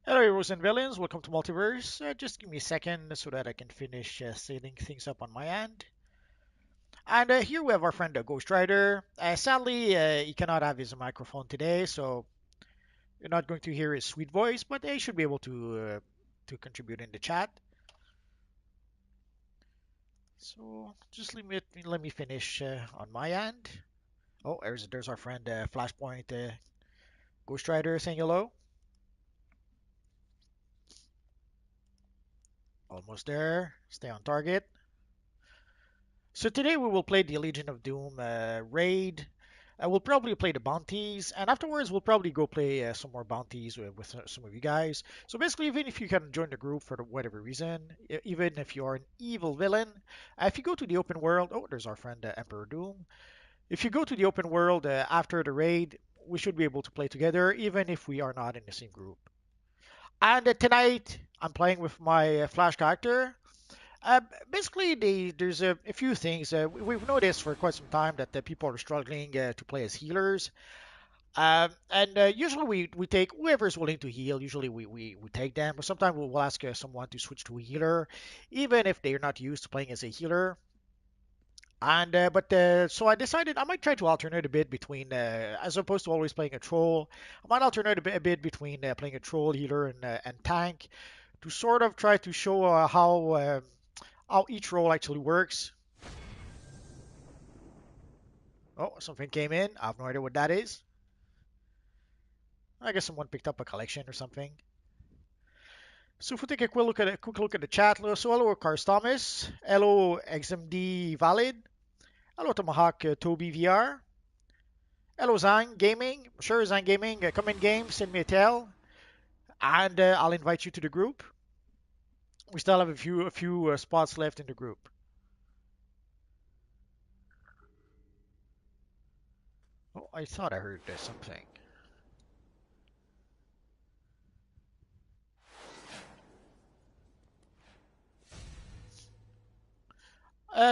Hello, heroes and villains. Welcome to Multiverse. Just give me a second so that I can finish setting things up on my end. And here we have our friend Ghost Rider. Sadly, he cannot have his microphone today, so you're not going to hear his sweet voice, but he should be able to contribute in the chat. So just let me finish on my end. Oh, there's our friend Flashpoint Ghost Rider saying hello. Almost there. Stay on target. So today we will play the Legion of Doom raid. We'll probably play the bounties, and afterwards we'll probably go play some more bounties with some of you guys. So basically, even if you can join the group for whatever reason, even if you are an evil villain, if you go to the open world, oh, there's our friend Emperor Doom. If you go to the open world after the raid, we should be able to play together, even if we are not in the same group. And tonight, I'm playing with my Flash character. Uh, Basically, there's a few things. We've noticed for quite some time that people are struggling to play as healers. And usually we take whoever's willing to heal. Usually we take them. But sometimes we'll ask someone to switch to a healer, even if they're not used to playing as a healer. And so I decided I might try to alternate a bit between, as opposed to always playing a troll, I might alternate a bit between playing a troll, healer, and tank to sort of try to show how each role actually works. Oh, something came in. I have no idea what that is. I guess someone picked up a collection or something. So if we take a quick look at the chat. So hello, Cars Thomas. Hello, XMD Valid. Hello, Tomahawk Toby VR. Hello, Zang Gaming. Sure, Zang Gaming. Come in game. Send me a tell, and I'll invite you to the group. We still have a few spots left in the group. Oh, I thought I heard something.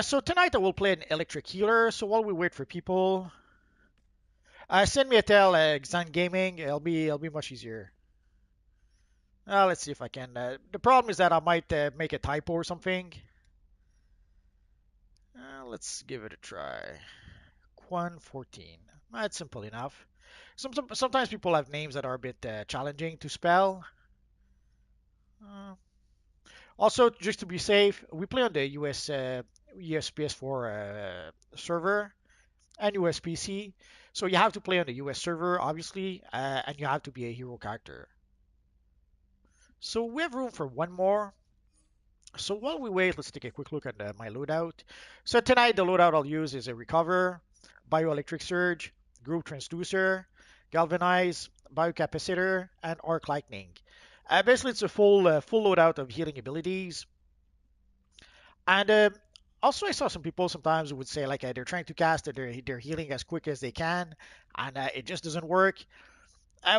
So tonight I will play an electric healer. So while we wait for people, send me a tell, Xan Gaming. It'll be much easier. Let's see if I can. The problem is that I might make a typo or something. Let's give it a try. Quan 14. That's simple enough. Sometimes people have names that are a bit challenging to spell. Uh, Also, just to be safe, we play on the US PS4 server and US PC. So you have to play on the US server, obviously, and you have to be a hero character. So we have room for one more. So while we wait, let's take a quick look at my loadout. So tonight, the loadout I'll use is a Recover, Bioelectric Surge, Group Transducer, Galvanize, Biocapacitor, and Arc Lightning. Basically, it's a full loadout of healing abilities. And also, I saw some people sometimes would say like they're trying to cast their healing as quick as they can, and it just doesn't work.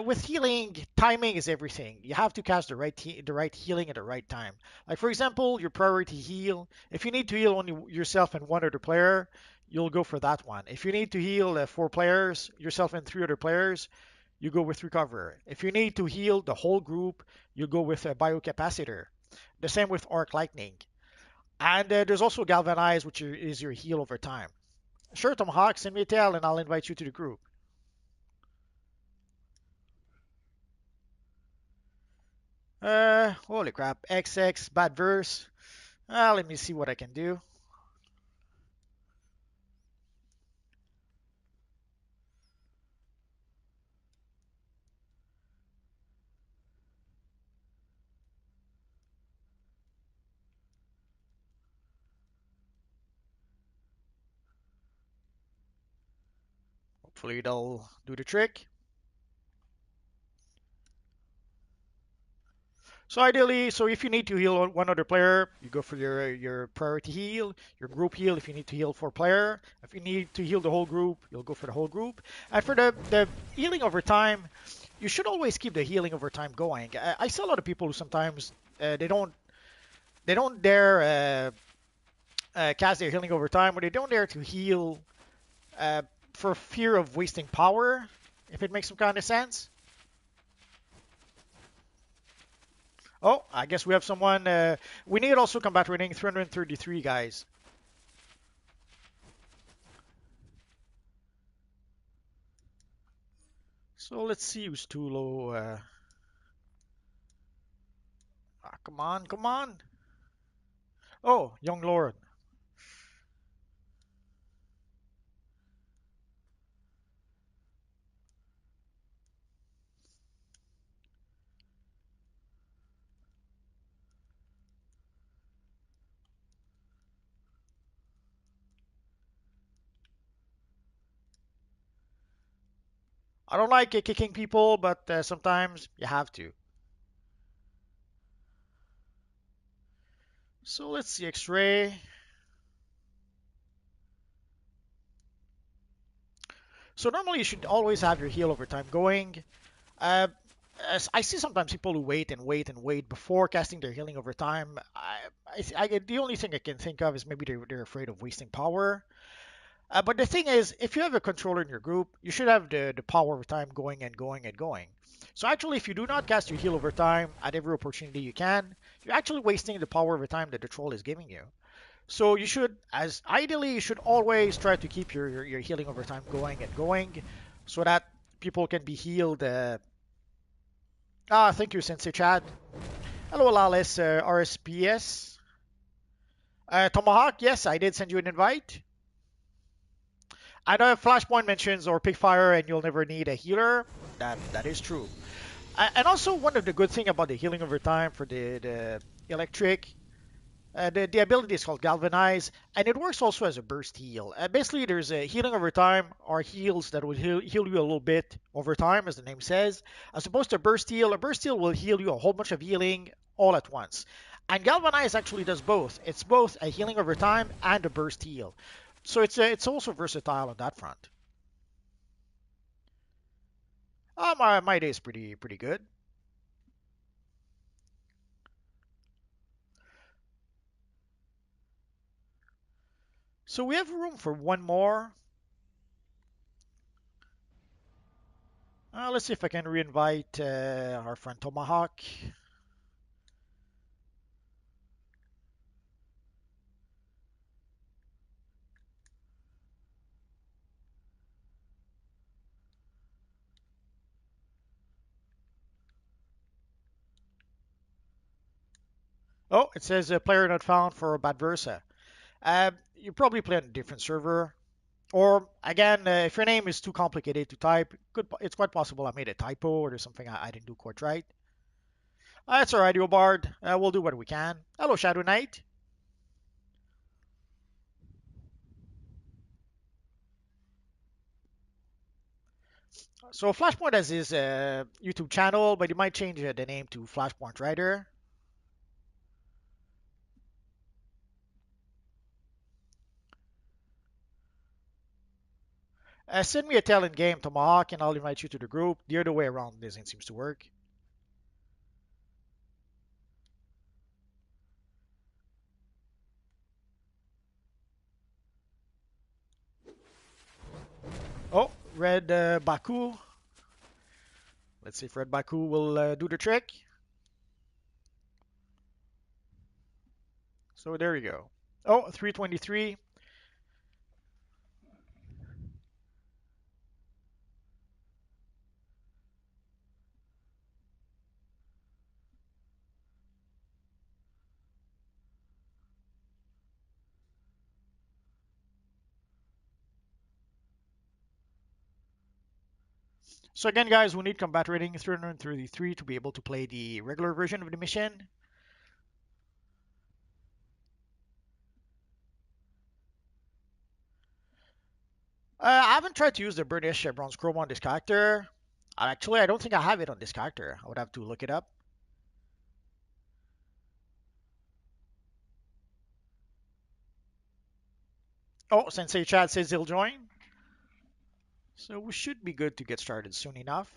With healing, timing is everything. You have to cast the right healing at the right time. Like for example, your priority heal. If you need to heal only yourself and one other player, you'll go for that one. If you need to heal four players, yourself and three other players, you go with recover. If you need to heal the whole group, you go with a biocapacitor. The same with arc lightning. And there's also galvanize, which is your heal over time. Sure, Tomahawk, send me a tell and I'll invite you to the group. Holy crap. XX, bad verse. Let me see what I can do. Hopefully they'll do the trick. So ideally, so if you need to heal one other player, you go for your priority heal, your group heal if you need to heal four player. If you need to heal the whole group, you'll go for the whole group. And for the healing over time, you should always keep the healing over time going. I see a lot of people who sometimes they don't dare cast their healing over time, or they don't dare to heal uh, for fear of wasting power, if it makes some kind of sense. Oh, I guess we have someone. We need also combat rating 333, guys. So let's see who's too low. Come on, come on. Oh, young Lord. I don't like kicking people, but sometimes you have to. So let's see X-ray. So normally you should always have your heal over time going. Uh, as I see sometimes people who wait and wait and wait before casting their healing over time. The only thing I can think of is maybe they're afraid of wasting power. But the thing is, if you have a controller in your group, you should have the power over time going and going and going. So actually, if you do not cast your heal over time at every opportunity you can, you're actually wasting the power over time that the troll is giving you. So you should, as ideally, you should always try to keep your healing over time going and going, so that people can be healed. Thank you, Sensei Chad. Hello, Lales, RSPS. Tomahawk, yes, I did send you an invite. I know Flashpoint mentions or Pickfire and you'll never need a healer. That is true. And also one of the good thing about the healing over time for the electric, the ability is called Galvanize, and it works also as a burst heal. Basically, there's a healing over time or heals that will heal you a little bit over time, as the name says, as opposed to a burst heal. A burst heal will heal you a whole bunch of healing all at once. And Galvanize actually does both. It's both a healing over time and a burst heal. So it's also versatile on that front. My day is pretty good. So we have room for one more. Let's see if I can reinvite our friend Tomahawk. Oh, it says player not found for Bad Versa. You probably play on a different server. Or again, if your name is too complicated to type, it's quite possible I made a typo or there's something I didn't do quite right. That's alright, Bard. We'll do what we can. Hello, Shadow Knight. So Flashpoint has his YouTube channel, but he might change the name to Flashpoint Writer. Send me a talent game, Tomahawk, and I'll invite you to the group. The other way around doesn't seems to work. Oh, Red Baku. Let's see if Red Baku will do the trick. So there you go. Oh, 323. So again, guys, we need combat rating 333 to be able to play the regular version of the mission. I haven't tried to use the British Bronze Chrome on this character. Actually, I don't think I have it on this character. I would have to look it up. Oh, Sensei Chad says he'll join. So we should be good to get started soon enough.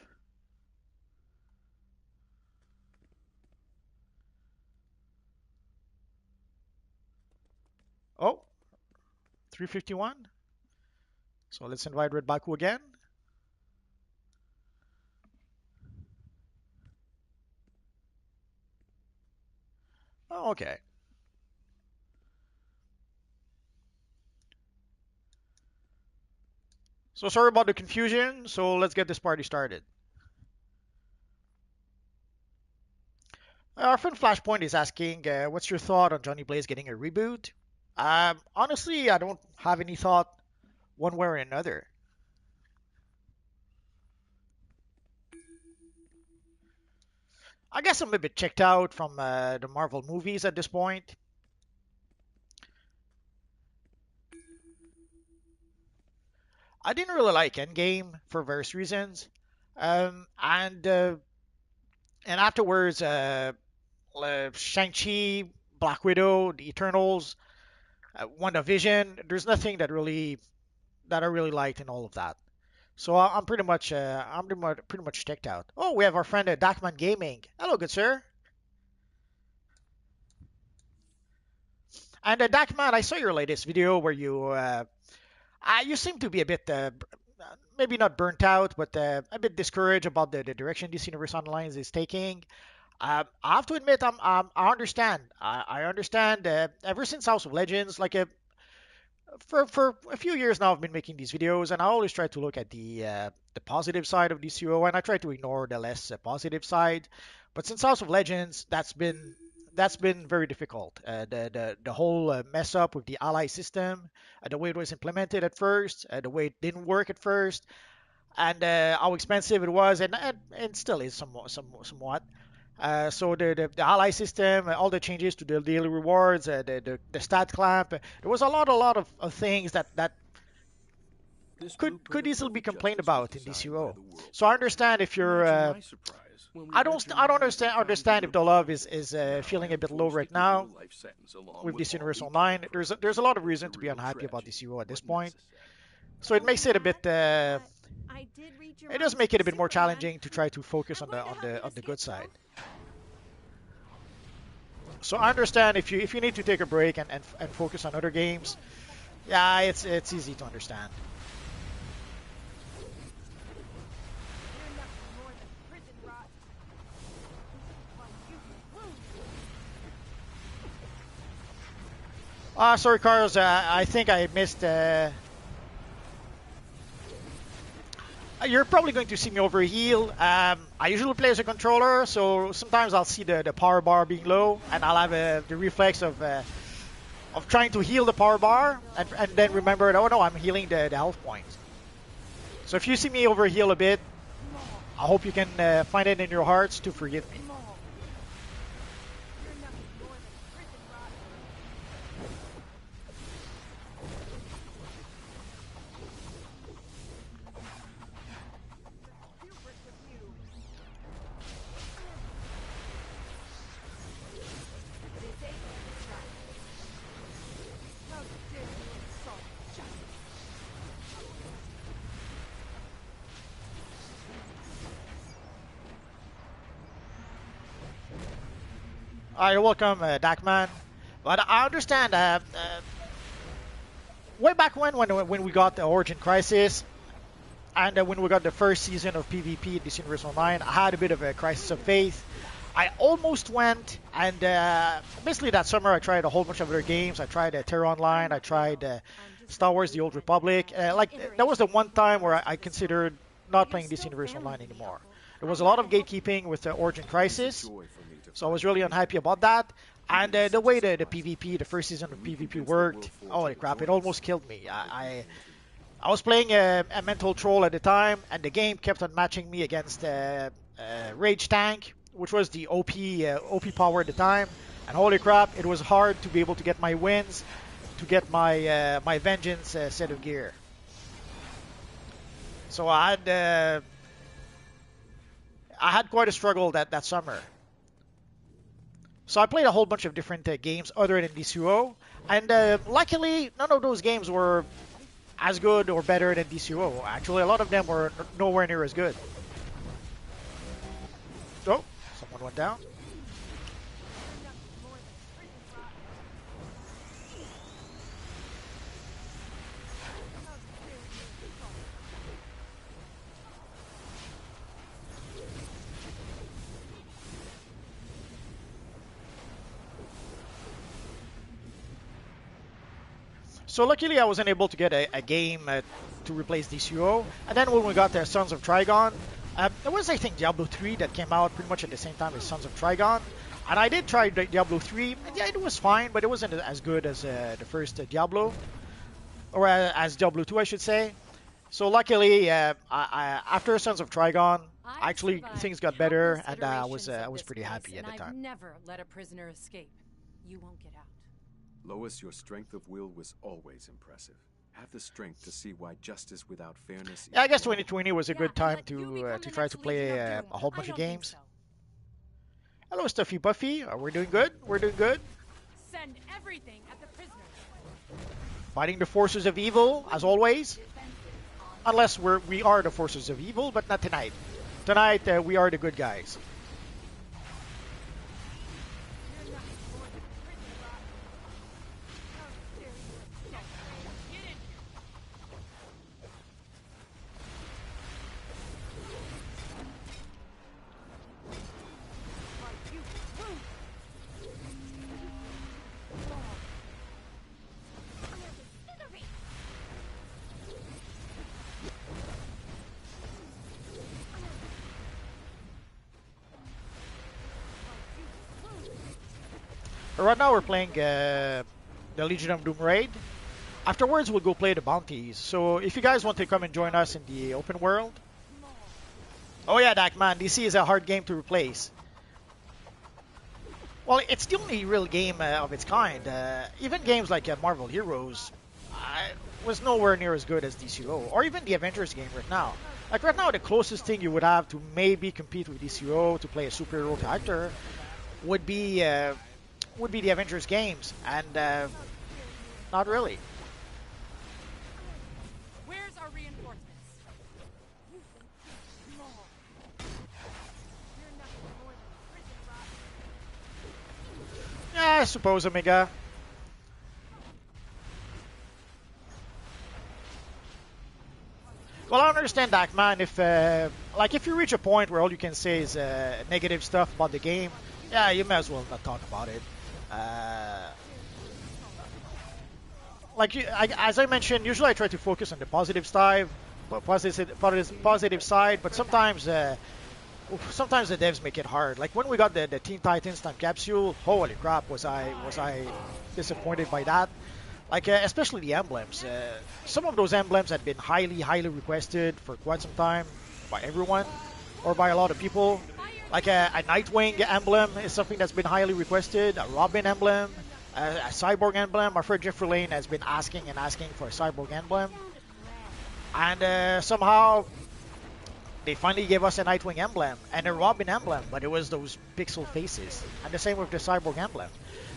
Oh, 351. So let's invite Red Baku again. Okay. So sorry about the confusion. So let's get this party started. Our friend Flashpoint is asking, what's your thought on Johnny Blaze getting a reboot? Honestly, I don't have any thought one way or another. I guess I'm a bit checked out from the Marvel movies at this point. I didn't really like Endgame for various reasons. And afterwards, Shang-Chi, Black Widow, the Eternals, WandaVision, there's nothing that I really liked in all of that. So I'm pretty much checked out. Oh, we have our friend Darkman Gaming. Hello, good sir. And Darkman, I saw your latest video where you seem to be a bit maybe not burnt out, but a bit discouraged about the direction this Universe Online is taking. I have to admit, I understand. I understand. Ever since House of Legends, for a few years now, I've been making these videos, and I always try to look at the positive side of DCUO, and I try to ignore the less positive side. But since House of Legends, that's been very difficult. The whole mess up with the ally system, the way it was implemented at first, the way it didn't work at first, and how expensive it was, and still is somewhat. So the ally system, all the changes to the daily rewards, the stat clamp, there was a lot of things that This could blueprint of easily be perfect complained justice was about in designed by DCUO. the world's So I greatest. understand if you're Imagine my surprise when we read your I don't mind and understand found if you the were love blind. is Now I feeling a am bit low forced to right give you now a life sentence along with with this all Universe the other Online. There's a crimes. lot of It's reason a to be real unhappy about tragedy, DCUO at this but point. necessary. So it Oh, makes it a Dad, bit I did read your it does mind make it saying a bit more Superman. challenging to try to focus I'm going to help you on the good escape, side. though. So I understand if you need to take a break and focus on other games. Yeah, it's easy to understand. You're nothing more than prison rot. Why you wound. Sorry, Carlos. I think I missed. You're probably going to see me overheal. I usually play as a controller, so sometimes I'll see the power bar being low, and I'll have the reflex of trying to heal the power bar, and then remember, oh no, I'm healing the health points. So if you see me overheal a bit, I hope you can find it in your hearts to forgive me. You're nothing more than prison rot. Hubris with you. This ain't the trap. How dare you insult justice? You're welcome, Dakman. But I understand. Way back when we got the Origin Crisis, and when we got the first season of PvP in this Universe Online, I had a bit of a crisis of faith. I almost went, and basically that summer I tried a whole bunch of other games. I tried Terra Online, I tried Star Wars: The Old Republic. That was the one time where I considered not playing this Universe Online anymore. There was a lot of gatekeeping with the Origin It is a Crisis, joy for me to so I was find really you. unhappy about that. And Even in the such a way the surprise, PvP, the first season of we PvP convinced the world worked, forge holy to crap, it join us. almost killed me. Now they I came to I was playing a mental troll at the time, and the game kept on matching me against Rage Tank, which was the OP power at the time. And holy crap, it was hard to be able to get my wins, to get my Vengeance set of gear. So I had quite a struggle that summer. So I played a whole bunch of different games other than DCUO, and luckily none of those games were as good or better than DCUO. Actually, a lot of them were nowhere near as good. Oh, someone went down. You're nothing more than prison rot. How dare you insult. So luckily I wasn't able to get a game to replace DCUO. And then when we got the Sons of Trigon, there was I think Diablo 3 that came out pretty much at the same time as Sons of Trigon. And I did try Diablo 3, and yeah, it was fine, but it wasn't as good as the first Diablo, or as Diablo 2, I should say. So luckily, after Sons of Trigon, I've actually survived things got better, countless and iterations I of was this pretty place, happy at and the I've time. never let a prisoner escape. You won't get out. Lois, your strength of will was always impressive. Have the strength to see why justice without fairness. Yeah, I guess is wrong. 2020 was a Yeah, good and time let you become to the try next to Legion play of Doom. a whole I bunch of don't think games. so. Hello, Stuffy Buffy. We're doing good. We're doing good. Send everything at the prisoners. Fighting the forces of evil, as always. Unless we are the forces of evil, but not tonight. Tonight, we are the good guys. You're nothing more than prison rot. How dare you attack me? Get in here. Like you will lose. Right now, we're playing the Legion of Doom raid. Afterwards, we'll go play the bounties. So if you guys want to come and join us in the open world. Oh yeah, Dakman, DC is a hard game to replace. Well, it's the only real game of its kind. Even games like Marvel Heroes was nowhere near as good as DCUO, or even the Avengers game right now. Like right now, the closest thing you would have to maybe compete with DCUO to play a superhero character would be the Avengers games, and not really. Where's our reinforcements? You're nothing more than prison rot. Yeah, I suppose, Omega. Well, I understand that, man. If you reach a point where all you can say is negative stuff about the game, yeah, you may as well not talk about it. As I mentioned, usually I try to focus on the positive side, positive side, but sometimes the devs make it hard. Like when we got the Teen Titans Time Capsule, holy crap, was I disappointed by that. Like especially the emblems. Some of those emblems had been highly requested for quite some time by everyone or by a lot of people. Like a Nightwing emblem is something that's been highly requested. A Robin emblem, a Cyborg emblem. Our friend Jeffrey Lane has been asking for a Cyborg emblem, and somehow they finally gave us a Nightwing emblem and a Robin emblem, but it was those pixel faces, and the same with the Cyborg emblem.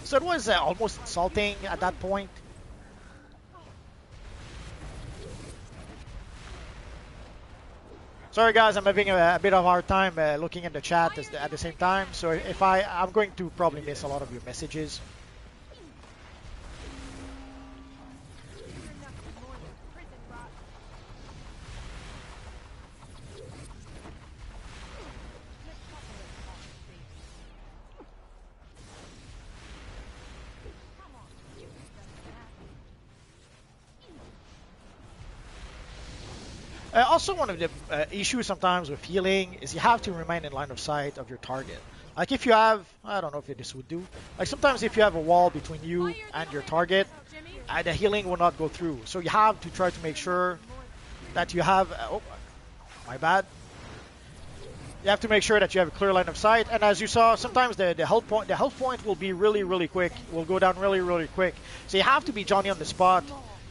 So it was almost insulting at that point. Sorry guys, I'm having a bit of a hard time looking at the chat at the same time, so if I'm going to probably miss a lot of your messages. You're nothing more than prison rot. Come on, you can better than that. Also, one of the issues sometimes with healing is you have to remain in line of sight of your target. Like if you have, I don't know if this would do, like sometimes if you have a wall between you and your target, the healing will not go through. So you have to try to make sure that you have, oh, my bad. You have to make sure that you have a clear line of sight. And as you saw, sometimes the health point will be really quick, will go down really quick. So you have to be Johnny on the spot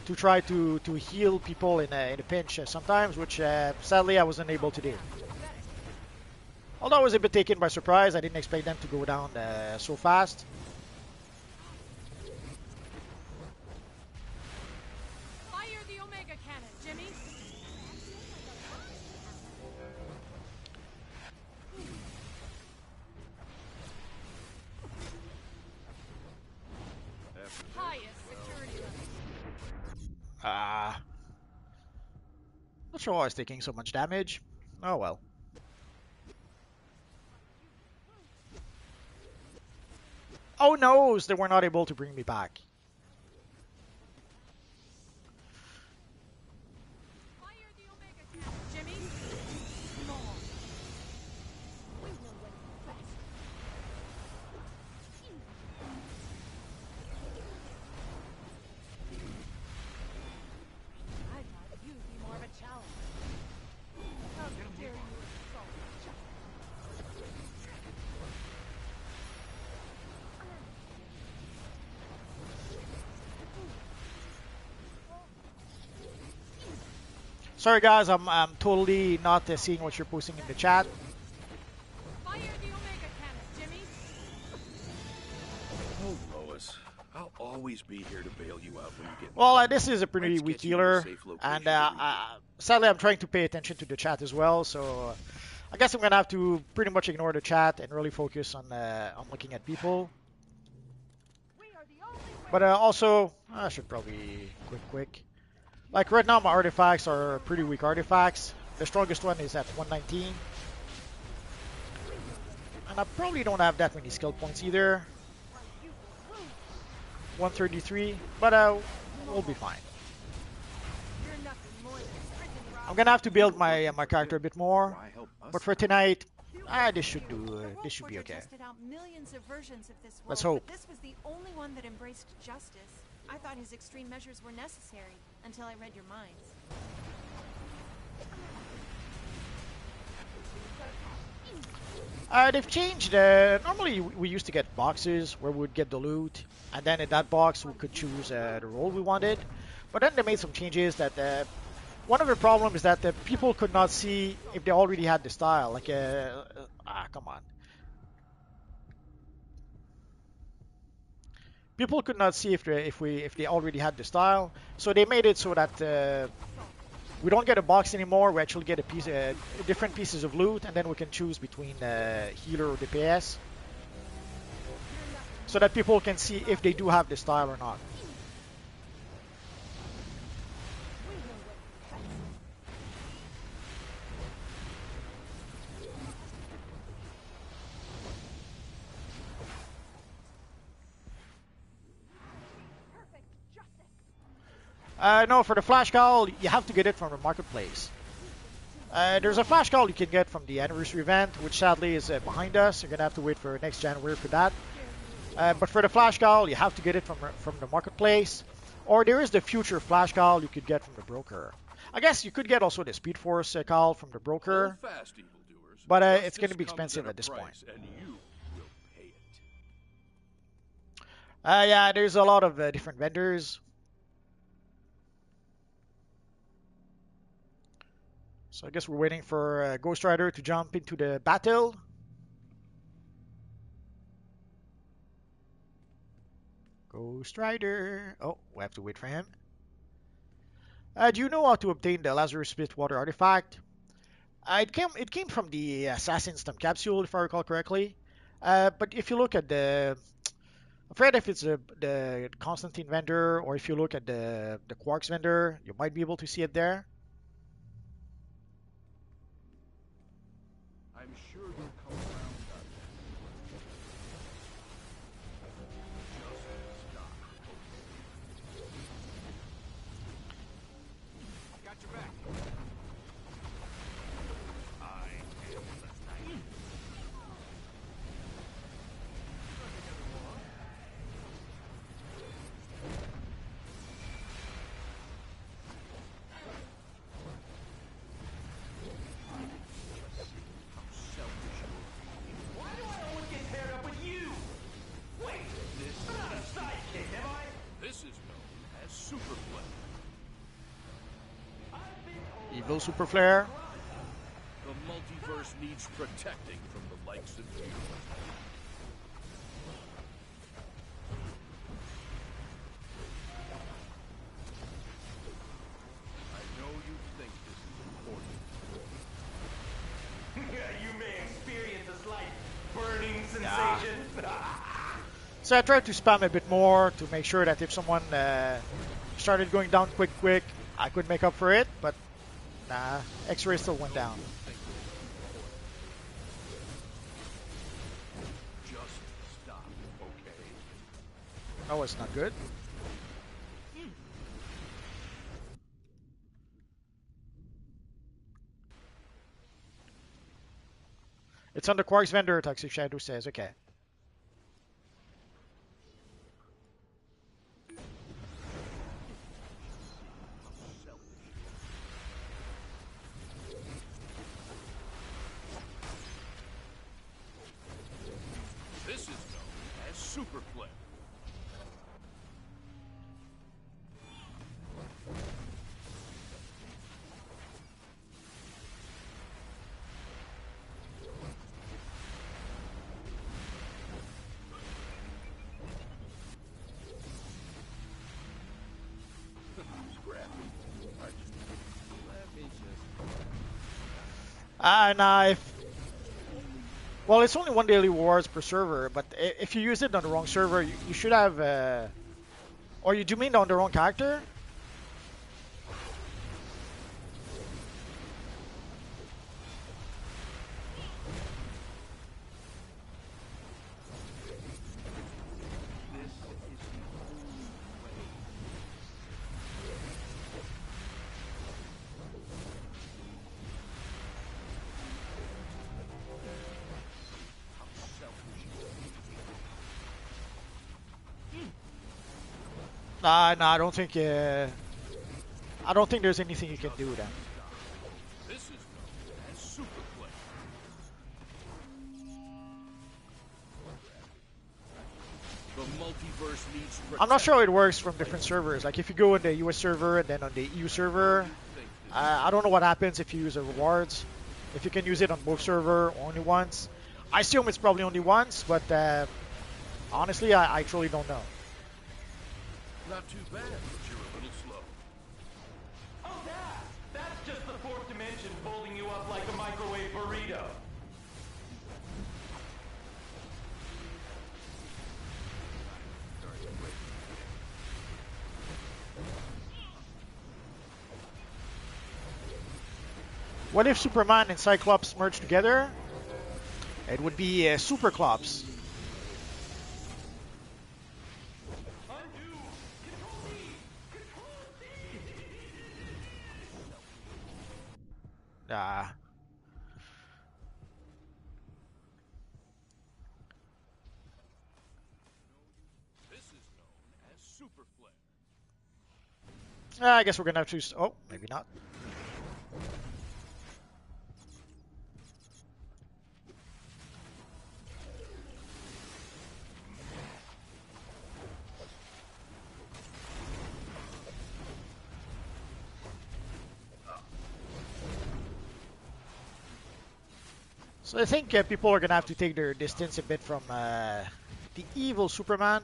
to try to heal people in a pinch sometimes, which sadly I wasn't able to do. Although I was a bit taken by surprise, I didn't expect them to go down so fast. Fire the Omega cannon, Jimmy. Highest security level. Not sure why I was taking so much damage. Oh well. Oh no, they were not able to bring me back. Sorry guys, I'm totally not seeing what you're posting in the chat. Fire the Omega cannon, Jimmy. Oh, Lois, I'll always be here to bail you out when you get. Well, this is a pretty Let's weak get you to a healer, safe location and to regroup. sadly I'm trying to pay attention to the chat as well, so I guess I'm gonna have to pretty much ignore the chat and really focus on looking at people. We are the only way. But also, I should probably quit quick. Like right now, my artifacts are pretty weak artifacts. The strongest one is at 119. And I probably don't have that many skill points either. 133, but we'll be fine. You're nothing more than prison rock. I'm gonna have to build my my character a bit more. Why help us? But for tonight, this should The do. World This should be Forger okay. tested out millions of versions of this world, Let's hope. but this was the only one that embraced justice. I thought his extreme measures were necessary until I read your minds. They've changed. Normally, we used to get boxes where we would get the loot, and then in that box we could choose the role we wanted. But then they made some changes that one of the problems is that the people could not see if they already had the style. Like, come on. People could not see if they already had the style, so they made it so that we don't get a box anymore. We actually get a piece, different pieces of loot, and then we can choose between healer or DPS, so that people can see if they do have the style or not. Perfect justice. No, for the flash cowl, you have to get it from the marketplace. There's a flash cowl you can get from the anniversary event, which sadly is behind us. You're gonna have to wait for next January for that. But for the flash cowl, you have to get it from the marketplace, or there is the future flash cowl you could get from the broker. I guess you could get also the Speed Force cowl from the broker, Hold fast, evildoers. but it's Justice going to be comes expensive a at this point. price, and you will pay it. Yeah, there's a lot of different vendors. So I guess we're waiting for Ghost Rider to jump into the battle. Ghost Rider. Oh, we have to wait for him. Do you know how to obtain the Lazarus Spit Water artifact? It came from the Assassin's Time capsule, if I recall correctly. But if you look at I forget if it's the Constantine vendor or if you look at the Quarks vendor, you might be able to see it there. I'm sure you'll come around on that. Just stop. Got your back. I am the knight. Why do I always get paired up with you? Wait, I'm not a sidekick, am I? This is known as Superflex. I've been told Evil Super Flare. The multiverse needs protecting from the likes of you. I know you think this is important. you may experience a slight burning sensation. So I tried to spam a bit more to make sure that if someone started going down quick, I could make up for it, but nah, X-ray still went down. Just stop, okay? Oh, it's not good. It's on the Quarks vendor, Toxic Shadow says. Okay. This is known as Superflex. Let me just. Nah, well, it's only one daily rewards per server, but if you use it on the wrong server, you should have. Or you do mean on the wrong character? Nah, I don't think. I don't think there's anything you can do then. This is known as superplay. The multiverse needs I'm not protection. sure how it works from different servers. Like if you go on the US server and then on the EU server, I don't know what happens if you use the rewards. If you can use it on both server only once. I assume it's probably only once, but honestly, I truly don't know. Not too bad, but you're a little slow. Oh, that's just the fourth dimension folding you up like a microwave burrito. What if Superman and Cyclops merge together? It would be Superclops. Undo! Control D! Control D! Ah. This is known as super flare. I guess we're gonna have to. Oh, maybe not. So I think people are gonna have to take their distance a bit from the evil Superman.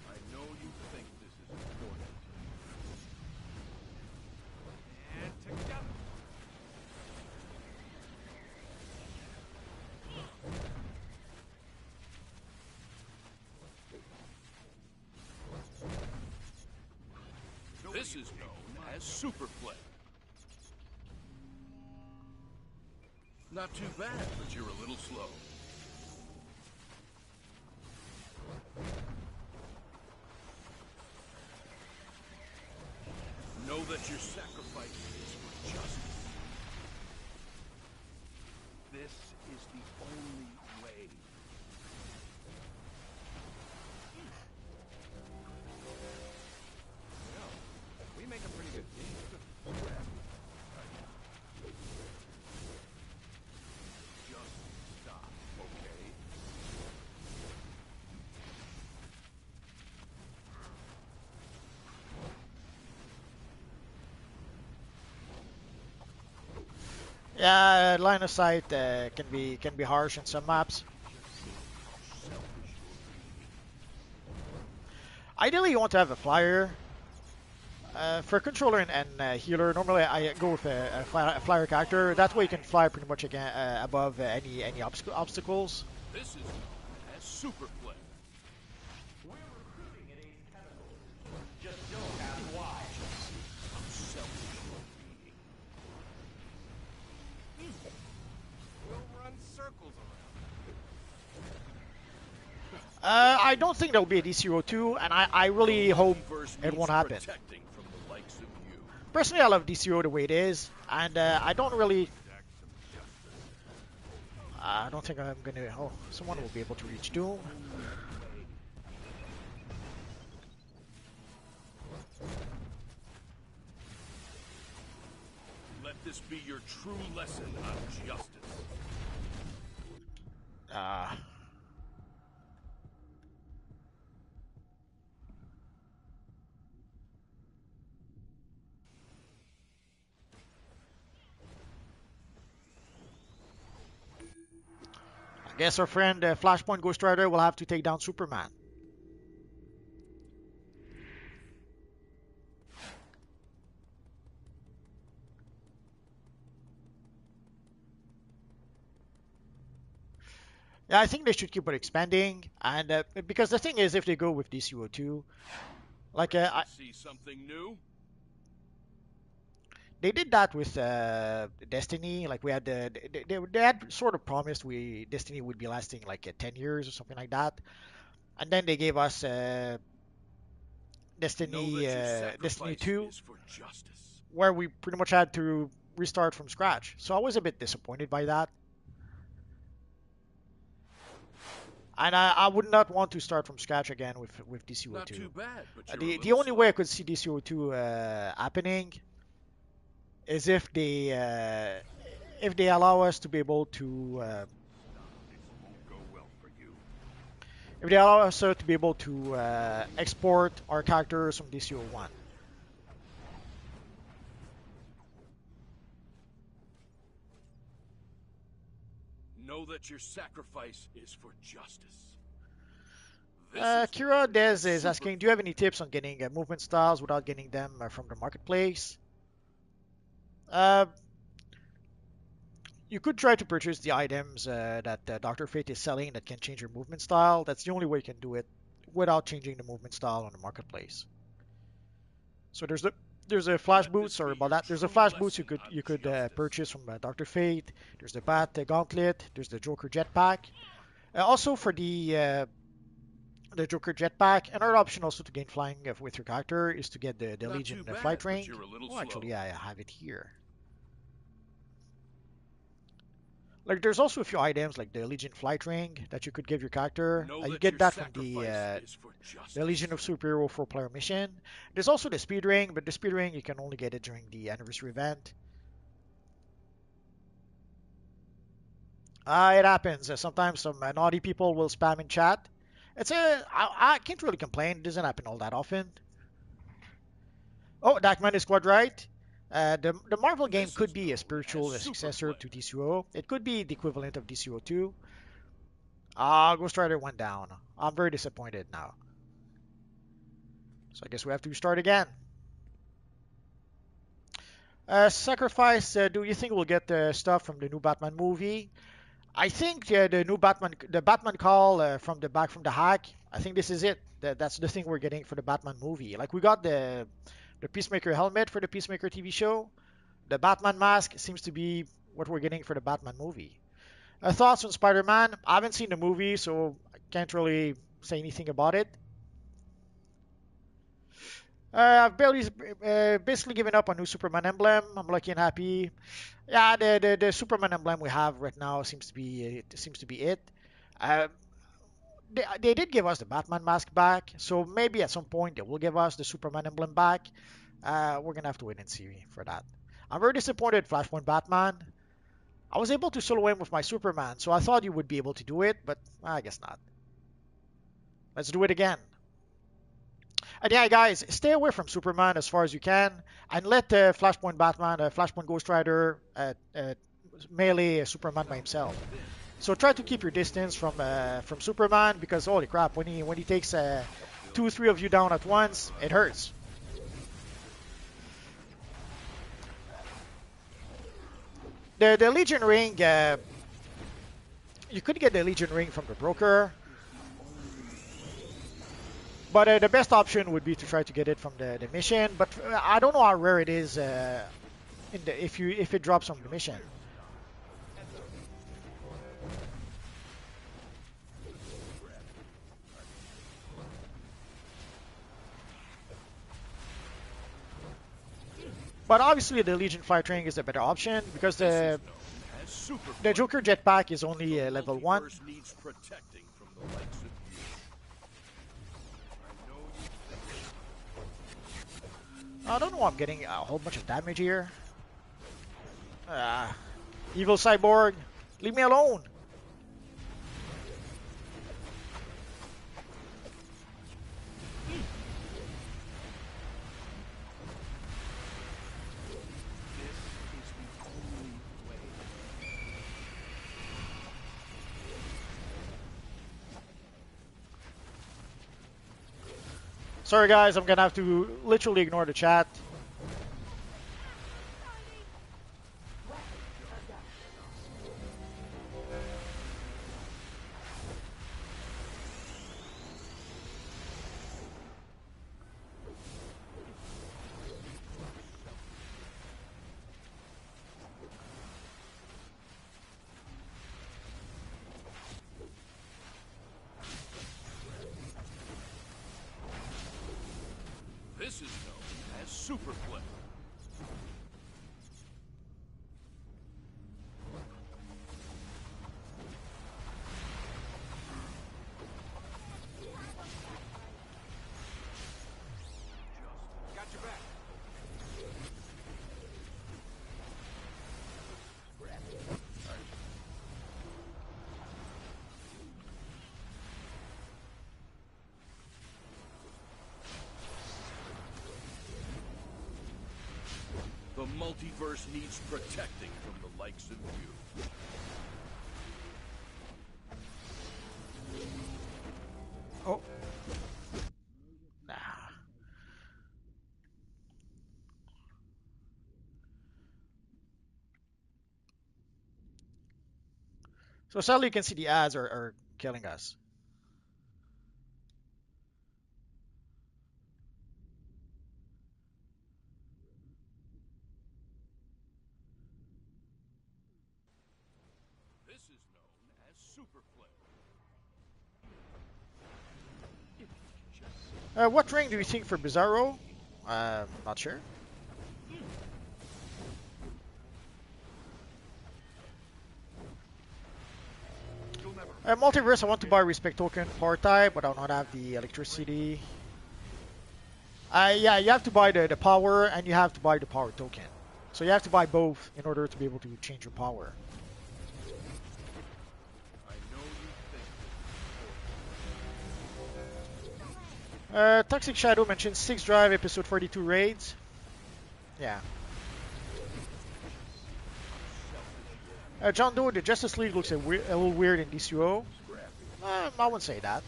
I know you think this is important. And together. This is known as super flare. Not too bad, but you're a little slow. Know that your sacrifice is for justice. This is the only way. We make a pretty good team. Just stop, okay? Yeah, line of sight can be harsh in some maps. Ideally, you want to have a flyer. For controller and healer, normally I go with a flyer character. That way you can fly pretty much again above any obstacles. This is known as super flare. We're recruiting at Ace Chemicals. Just don't ask why. We'll run circles around. I don't think there'll be a DCUO 2, and I really hope Multiverse it needs won't happen. protecting from the likes of you. Personally, I love DCUO the way it is, and I don't really. I don't think I'm gonna. Oh, someone will be able to reach Doom. Let this be your true lesson on justice. Guess our friend Flashpoint Ghost Rider will have to take down Superman. Yeah, I think they should keep on expanding, and because the thing is, if they go with DCUO2, like See something new? they did that with Destiny. Like we had they had sort of promised we Destiny would be lasting like 10 years or something like that, and then they gave us Know that your Destiny sacrifice 2, is for justice. where we pretty much had to restart from scratch. So I was a bit disappointed by that. And I would not want to start from scratch again with Not too DCO2. bad, but you're a The little only way I slow. could see DCO2 happening is if they allow us to be able to Won't go well for you. if they allow us to be able to export our characters from DCO1. Know that your sacrifice is for justice. This is Kira what Dez is super asking, do you have any tips on getting movement styles without getting them from the marketplace? Uh, you could try to purchase the items that Dr. Fate is selling that can change your movement style. That's the only way you can do it without changing the movement style on the marketplace. So there's a flash Let boots. this Sorry be about your that. There's a true flash boots lesson on you could justice. purchase from Dr. Fate. There's the Bat Gauntlet. There's the Joker Jetpack. Also for the Joker Jetpack, another option also to gain flying with your character is to get the Not Legion too bad, Flight but Ring. you're a little Oh, slow. actually, yeah, I have it here. Like, there's also a few items like the Legion Flight Ring that you could give your character. Know You that get your that from sacrifice is for justice. the Legion of Superhero 4-player mission. There's also the Speed Ring, but the Speed Ring you can only get it during the anniversary event. It happens. Sometimes some naughty people will spam in chat. I can't really complain. It doesn't happen all that often. Oh, Darkman is quite right. The Marvel game This could is be a known spiritual as successor Superplay. to DCUO. It could be the equivalent of DCUO2. Ghost Rider went down. I'm very disappointed now. So I guess we have to start again. Sacrifice, do you think we'll get the stuff from the new Batman movie? I think the Batman call from the hack. I think this is it. That's the thing we're getting for the Batman movie. Like we got the Peacemaker helmet for the Peacemaker TV show. The Batman mask seems to be what we're getting for the Batman movie. Thoughts on Spider-Man? I haven't seen the movie, so I can't really say anything about it. I've basically given up on new Superman emblem. I'm lucky and happy. Yeah, the Superman emblem we have right now seems to be it. Uh, they did give us the Batman mask back, so maybe at some point they will give us the Superman emblem back. We're gonna have to wait and see for that. I'm very disappointed, Flashpoint Batman. I was able to solo aim with my Superman, so I thought you would be able to do it, but I guess not. Let's do it again. And yeah, guys, stay away from Superman as far as you can, and let Flashpoint Batman, Flashpoint Ghost Rider, melee Superman by himself. So try to keep your distance from Superman because holy crap, when he takes 2 or 3 of you down at once, it hurts. The Legion ring, you could get the Legion ring from the broker. But the best option would be to try to get it from the mission. But I don't know how rare it is if it drops from the mission. But obviously the Legion Flight Ring is a better option because the Joker Jetpack is only level 1. Multiverse needs protecting from the likes of you. I don't know. I'm getting a whole bunch of damage here. Evil Cyborg, leave me alone. Sorry guys, I'm gonna have to literally ignore the chat. This is known as Superplay. Got your back. The multiverse needs protecting from the likes of you. Oh. Nah. So sadly you can see the ads are killing us. This is known as Superplay. What ring do you think for Bizarro? Not sure. Multiverse, I want to buy respect token power type, but I do not have the electricity. Yeah, you have to buy the power and you have to buy the power token. So you have to buy both in order to be able to change your power. I know you think Toxic Shadow mentioned 6 Drive episode 42 raids. Yeah. John Doe, the Justice League looks a little weird in DCUO. I wouldn't say that.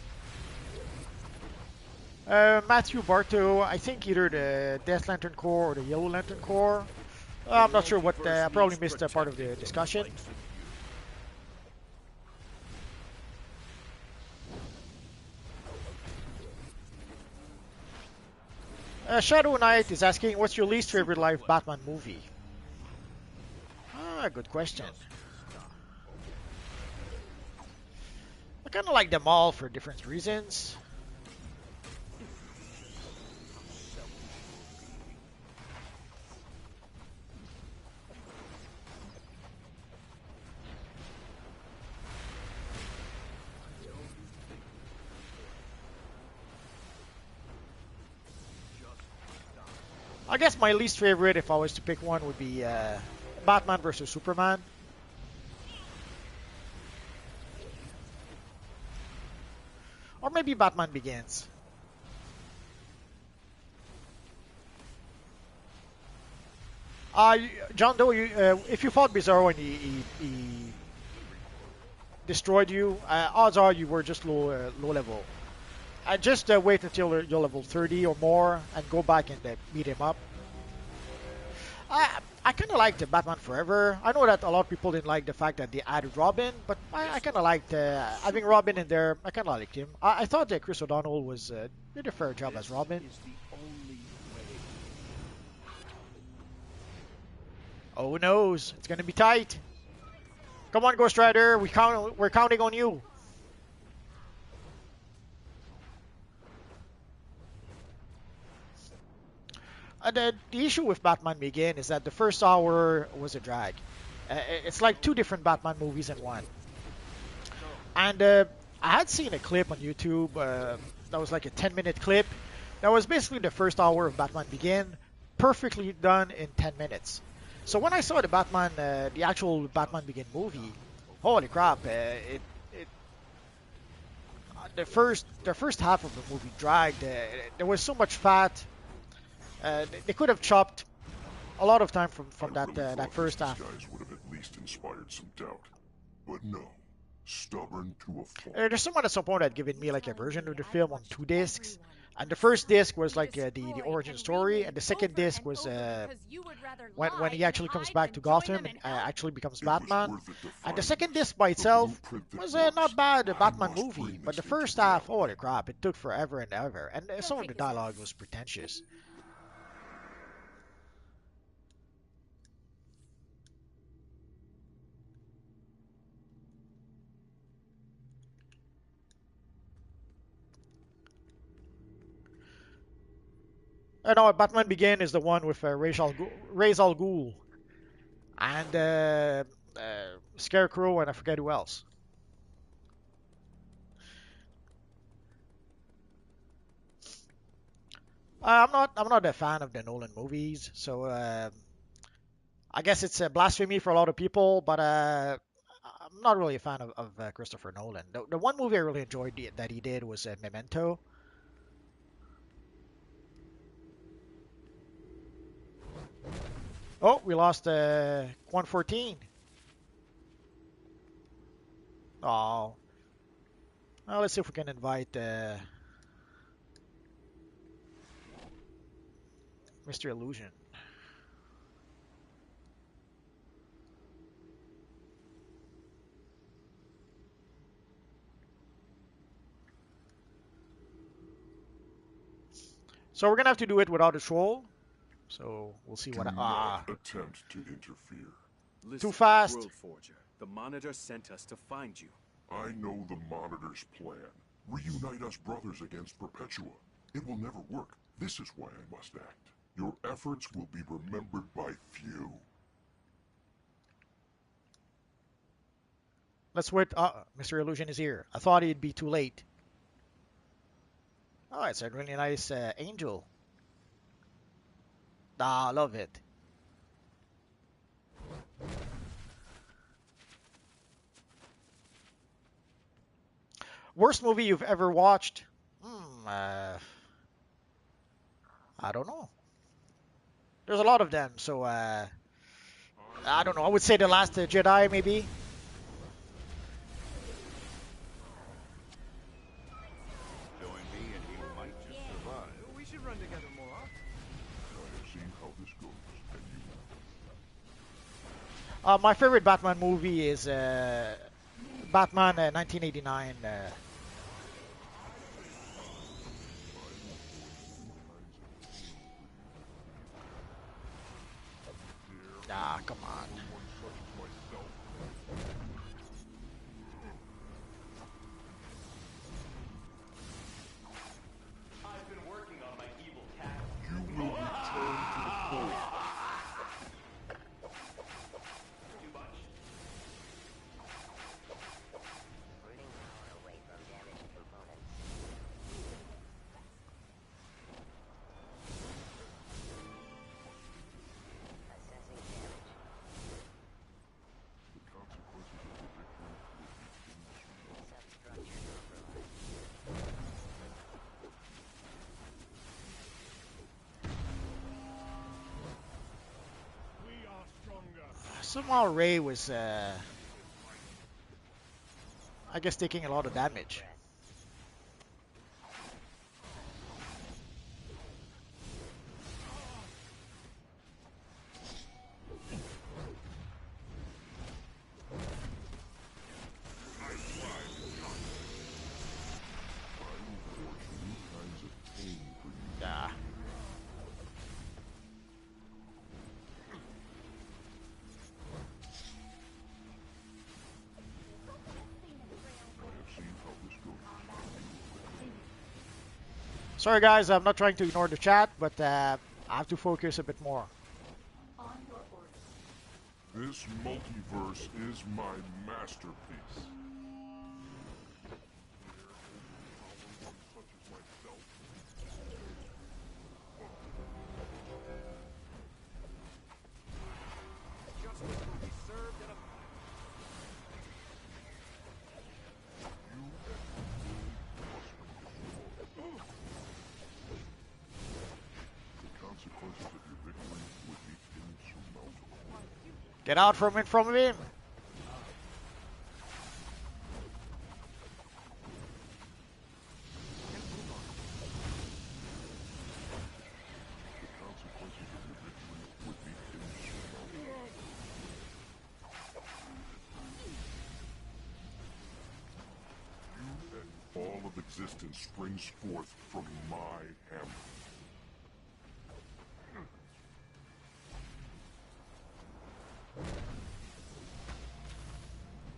Matthew Barto, I think either the Death Lantern Corps or the Yellow Lantern Corps. I'm not sure what, I probably missed that part of the discussion. Shadow Knight is asking, what's your least favorite live Batman movie? Good question. I kind of like them all for different reasons. I guess my least favorite, if I was to pick one, would be Batman versus Superman. Or maybe Batman Begins. John Doe, if you fought Bizarro and he destroyed you, odds are you were just low level. Just wait until you're level 30 or more and go back and beat him up. I kind of liked Batman Forever. I know that a lot of people didn't like the fact that they added Robin, but I kind of liked having Robin in there. I kind of liked him. I thought that Chris O'Donnell did a fair job as Robin. Oh, who knows? It's gonna be tight. Come on, Ghost Rider. We're counting on you. The issue with Batman Begin is that the first hour was a drag. It's like two different Batman movies in one. And I had seen a clip on YouTube that was like a 10-minute clip. That was basically the first hour of Batman Begin, perfectly done in 10 minutes. So when I saw the actual Batman Begin movie, holy crap! The first half of the movie dragged. There was so much fat. They could have chopped a lot of time from that first half. These guys would have at least inspired some doubt, but no, stubborn to a fault. There's someone at some point that given me like a version of the film on 2 discs. And the first disc was We like the destroy origin and story, remake and the second over disc and was over because you would rather when lie he and actually comes hide back than to join Gotham them and in hell. actually becomes It was Batman. worth it to And the find second this. disc by The itself blueprint that was works. not bad, the I Batman must movie. bring But the this into first half, reality. holy crap, it took forever and ever. And some of take the his dialogue word. was pretentious. No, Batman Begin is the one with Ra's al Ghul and Scarecrow, and I forget who else. I'm not a fan of the Nolan movies, so I guess it's a blasphemy for a lot of people, but I'm not really a fan of Christopher Nolan. The one movie I really enjoyed that he did was Memento. Oh, we lost 114. Oh, well, let's see if we can invite Mr. Illusion. So we're gonna have to do it without a troll. So we'll see Do what. not attempt to interfere. Listen, Too fast. World Forger. The Monitor sent us to find you. I know the Monitor's plan. Reunite us brothers against Perpetua. It will never work. This is why I must act. Your efforts will be remembered by few. Let's wait. Mr. Illusion is here. I thought it'd be too late. Oh, it's a really nice angel. Ah, love it. Worst movie you've ever watched? I don't know. There's a lot of them, so I don't know. I would say The Last Jedi, maybe. Join me and you might just survive. We should run together more often. I have seen how this goes, and you My favorite Batman movie is Batman 1989. Come on. I've been working on my evil cat. You will return to the fold. Too much. Rooting power away from damaged components. Assessing damage. The consequences of the victory will be Substructure compromised. We are stronger. Somehow Ray was, I guess, taking a lot of damage. new kinds of pain for you. Yeah. I have seen how this goes. Sorry, guys. I'm not trying to ignore the chat, but I have to focus a bit more. This multiverse is my masterpiece. Such as myself. Justice will be served in a The consequences of your victory would be insurmountable. Get out from in front of him. of existence springs forth from my hammer.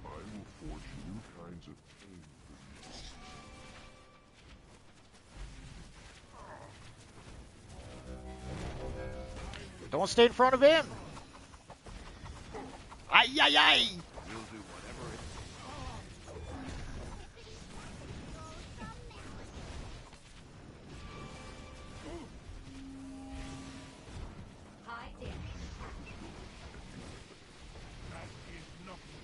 I will forge new kinds of pain for you. Don't stay in front of him. Ay, ay, ay. We'll do whatever it High damage. That is nothing.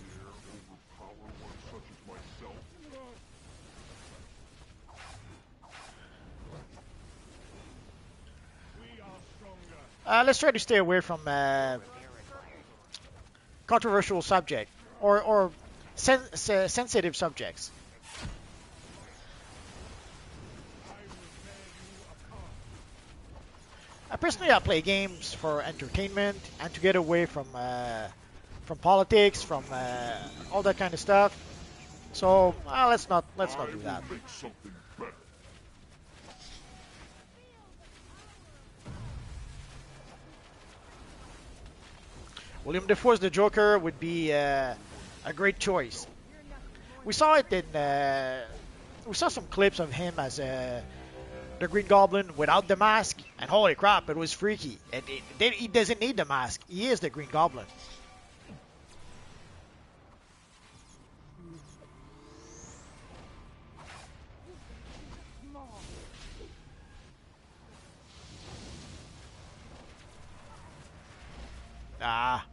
Dare overpower one such as myself? We are stronger. Let's try to stay away from controversial subject or sensitive subjects. Personally, I play games for entertainment and to get away from politics, from all that kind of stuff. So let's not do that. Make something better. William Defoe's The Joker would be a great choice. We saw it in we saw some clips of him as the Green Goblin without the mask, and holy crap, it was freaky. He doesn't need the mask. He is the Green Goblin. Ah.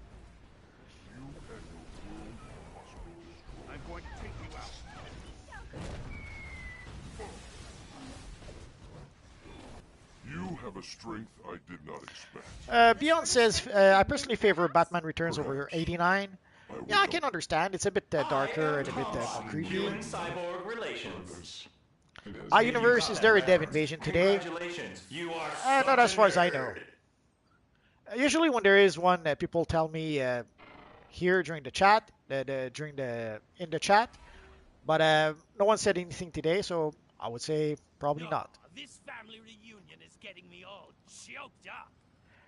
I'm going to take you out. You have a strength I did not expect. Beyond says, I personally favor Batman Returns over 89. Yeah, I can understand. It's a bit darker and a bit more creepy. Human cyborg relations. Our universe, is there a dev invasion today? Congratulations, you are Not as such a far as I know. nerd. Usually when there is one, people tell me here during the chat, in the chat, but no one said anything today, so I would say probably not. This family reunion is getting me all choked up.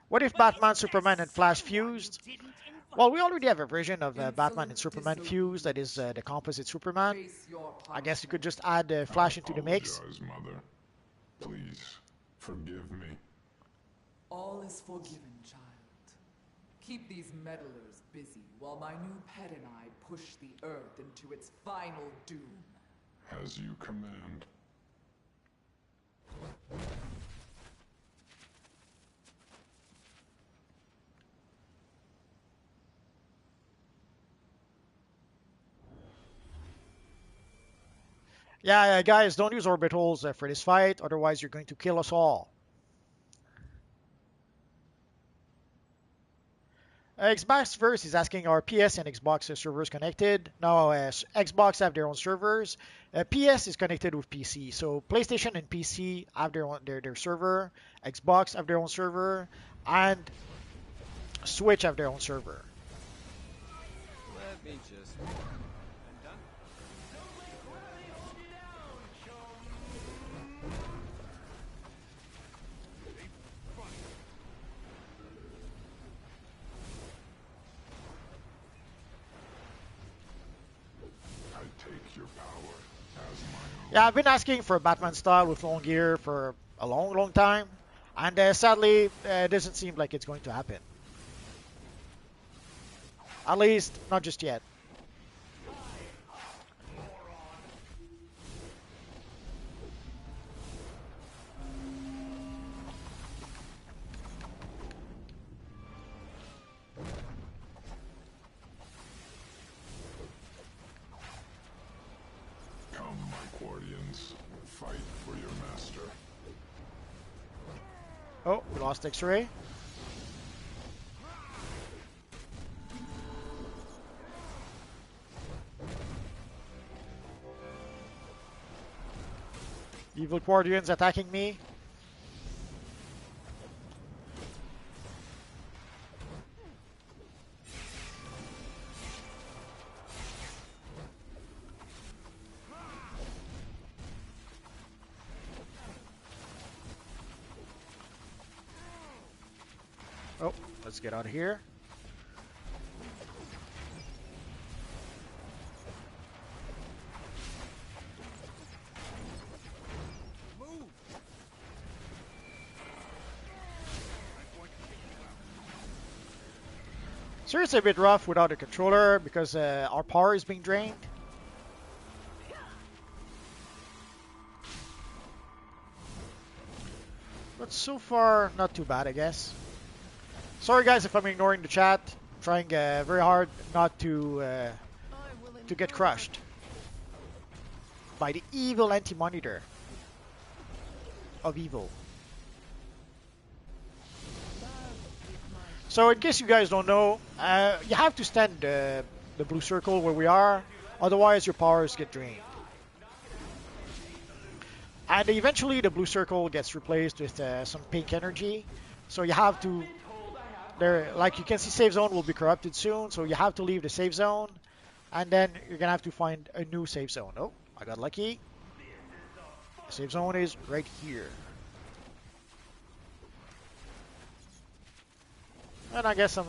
What if Batman, Superman, and Flash fused? Well, we already have a version of Batman and Superman fused, that is the composite Superman. I guess you could just add Flash into the mix. Mother. Please, forgive me. All is forgiven, child. Keep these meddlers busy while my new pet and I push the Earth into its final doom. As you command. Yeah, guys, don't use orbitals for this fight, otherwise you're going to kill us all. Xbox is asking, are PS and Xbox servers connected? No, Xbox have their own servers. PS is connected with PC, so PlayStation and PC have their server. Xbox have their own server, and Switch have their own server. Let me just. I'm done. I take your power as my own. Yeah, I've been asking for a Batman style with long gear for a long time, and sadly, it doesn't seem like it's going to happen. At least, not just yet. Come, my guardians. Fight for your master. Oh, we lost X-Ray. Evil Guardians attacking me. Let's get out of here. So it's a bit rough without a controller because our power is being drained. But so far, not too bad, I guess. Sorry guys if I'm ignoring the chat. I'm trying very hard not to get crushed by the evil anti-monitor of evil. So in case you guys don't know, you have to stand the blue circle where we are, otherwise your powers get drained. And eventually the blue circle gets replaced with some pink energy. So you have to, like you can see, save zone will be corrupted soon, so you have to leave the save zone, and then you're gonna have to find a new save zone. Oh, I got lucky. The save zone is right here. And I guess I'm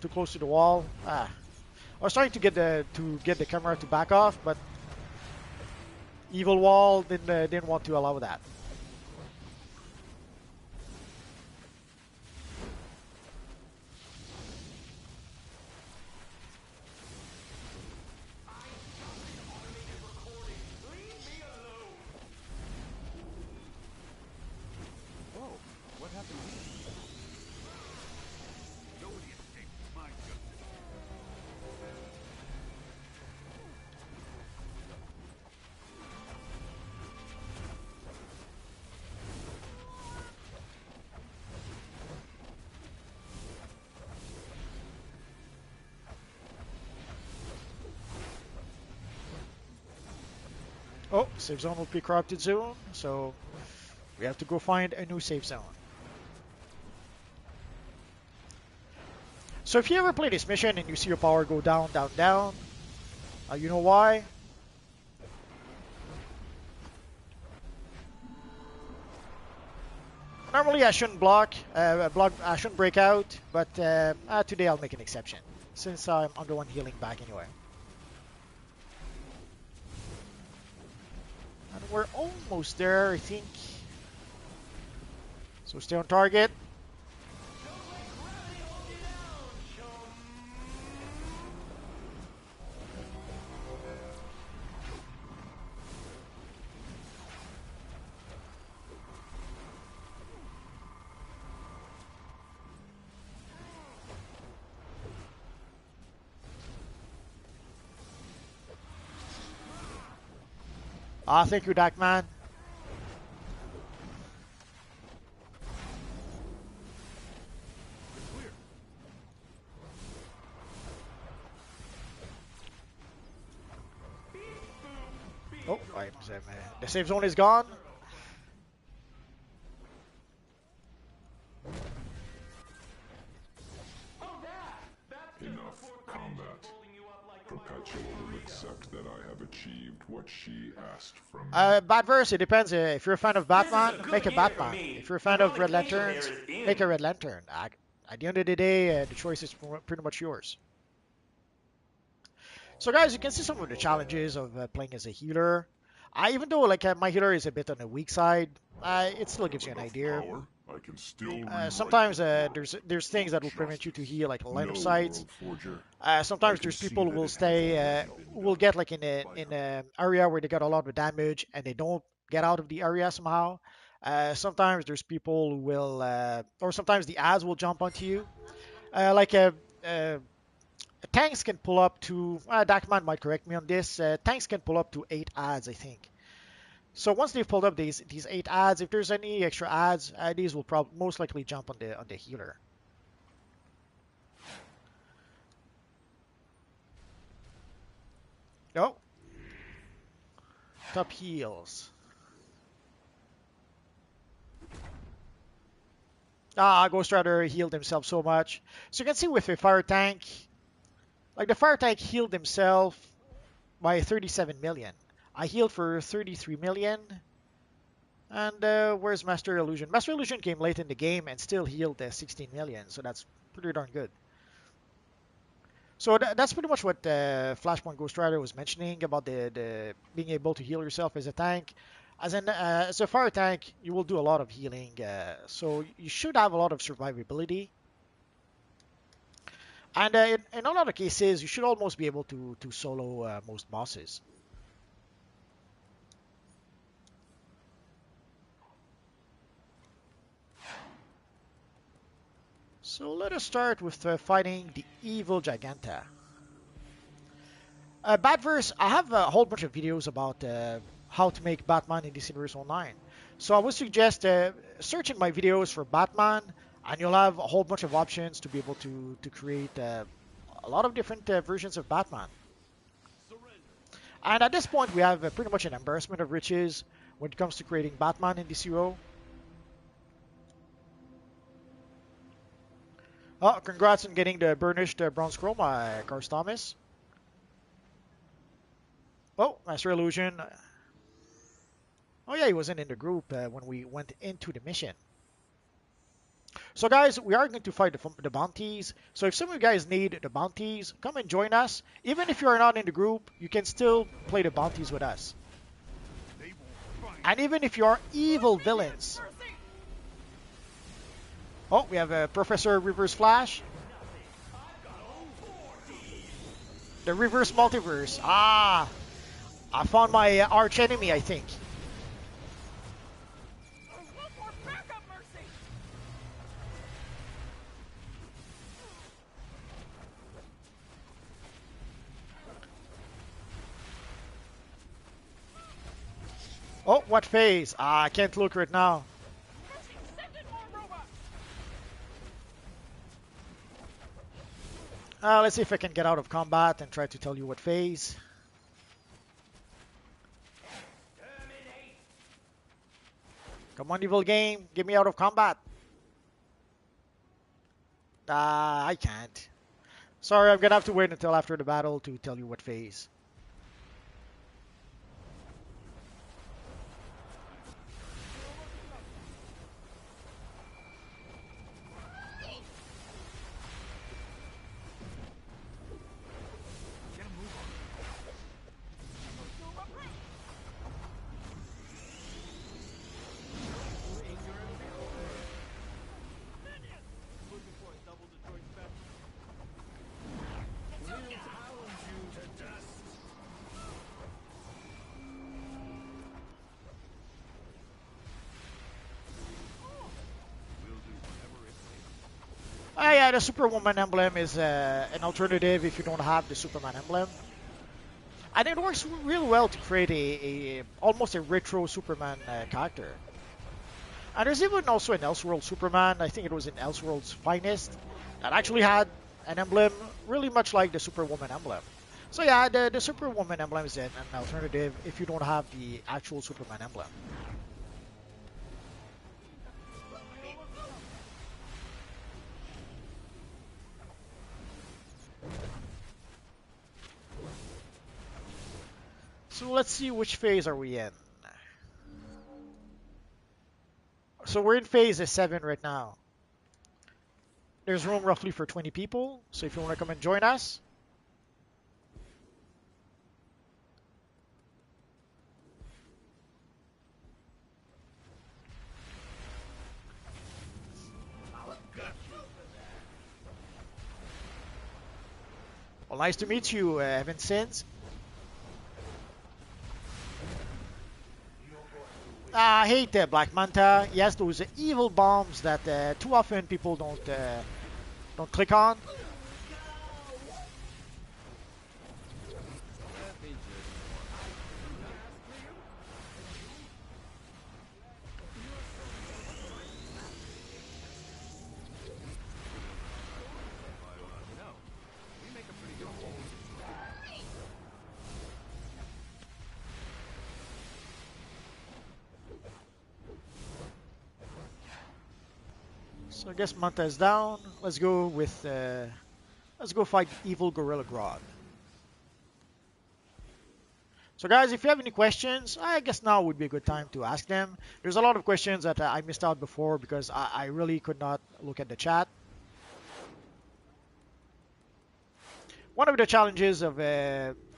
too close to the wall. I was trying to get the camera to back off, but evil wall didn't want to allow that. Oh, save zone will be corrupted soon, so we have to go find a new save zone. So if you ever play this mission and you see your power go down, down, down, you know why? Normally I shouldn't I shouldn't break out, but today I'll make an exception, since I'm under one healing back anyway. And we're almost there, I think. So stay on target. Thank you, Darkman. Oh, right. The save zone is gone. Enough combat. Perpetua will accept that I have achieved what she asked from me. Batverse, it depends. If you're a fan of Batman, make a Batman. If you're a fan of Red Lanterns, make a Red Lantern. At the end of the day, the choice is pretty much yours. So guys, you can see some of the challenges of playing as a healer. Even though my healer is a bit on the weak side, it still gives you an idea. I can still Sometimes there's things that will prevent you to heal, like line of sight. Sometimes there's people who will stay, will get like in a area where they got a lot of damage and they don't get out of the area somehow. Sometimes there's people who will, or sometimes the ads will jump onto you. Tanks can pull up to, Darkman might correct me on this, tanks can pull up to 8 ads, I think. So once they've pulled up these 8 ads, if there's any extra ads, these will most likely jump on the healer. No. Top heals. Ghost Rider healed himself so much. So you can see with a fire tank, like the fire tank healed himself by 37 million. I healed for 33 million. And where's Master Illusion? Master Illusion came late in the game and still healed 16 million. So that's pretty darn good. So that's pretty much what Flashpoint Ghost Rider was mentioning about the being able to heal yourself as a tank. As a fire tank, you will do a lot of healing, so you should have a lot of survivability. And in a lot of cases, you should almost be able to solo most bosses. So let us start with fighting the evil Giganta. Batverse, I have a whole bunch of videos about how to make Batman in DCUO Online. So I would suggest searching my videos for Batman, and you'll have a whole bunch of options to be able to create a lot of different versions of Batman. And at this point, we have pretty much an embarrassment of riches when it comes to creating Batman in DCUO. Oh, congrats on getting the burnished bronze chroma, Cars Thomas. Oh, Master Illusion. Oh yeah, he wasn't in the group when we went into the mission. So guys, we are going to fight the bounties. So if some of you guys need the bounties, come and join us. Even if you are not in the group, you can still play the bounties with us. And even if you are evil villains. Oh, we have a Professor Reverse Flash. The Reverse Multiverse. Ah, I found my arch enemy, I think. Oh, what phase? Ah, I can't look right now. Let's see if I can get out of combat and try to tell you what phase. Come on, evil game. Get me out of combat. I can't. Sorry, I'm gonna have to wait until after the battle to tell you what phase. Yeah, the Superwoman emblem is an alternative if you don't have the Superman emblem. And it works really well to create a almost a retro Superman character. And there's even also an Elseworld Superman, I think it was in Elseworld's Finest, that actually had an emblem really much like the Superwoman emblem. So yeah, the Superwoman emblem is an alternative if you don't have the actual Superman emblem. So let's see which phase are we in. So we're in phase 7 right now. There's room roughly for 20 people, so if you want to come and join us. Well, nice to meet you, Evan Sins. I hate Black Manta. Yes, those evil bombs that too often people don't click on. So I guess Manta is down. Let's go fight Evil Gorilla Grodd. So guys, if you have any questions, I guess now would be a good time to ask them. There's a lot of questions that I missed out before because I really could not look at the chat. one of the challenges of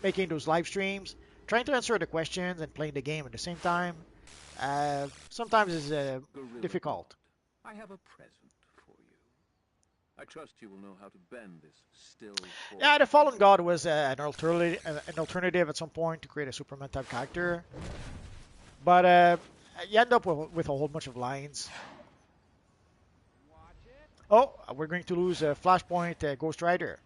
making those live streams, trying to answer the questions and playing the game at the same time, sometimes is Gorilla difficult. God, I have a present for you. I trust you will know how to bend this still force. Yeah, the Fallen God was an alternative at some point to create a Superman type character, but you end up with a whole bunch of lines. Oh, we're going to lose Flashpoint Ghost Rider.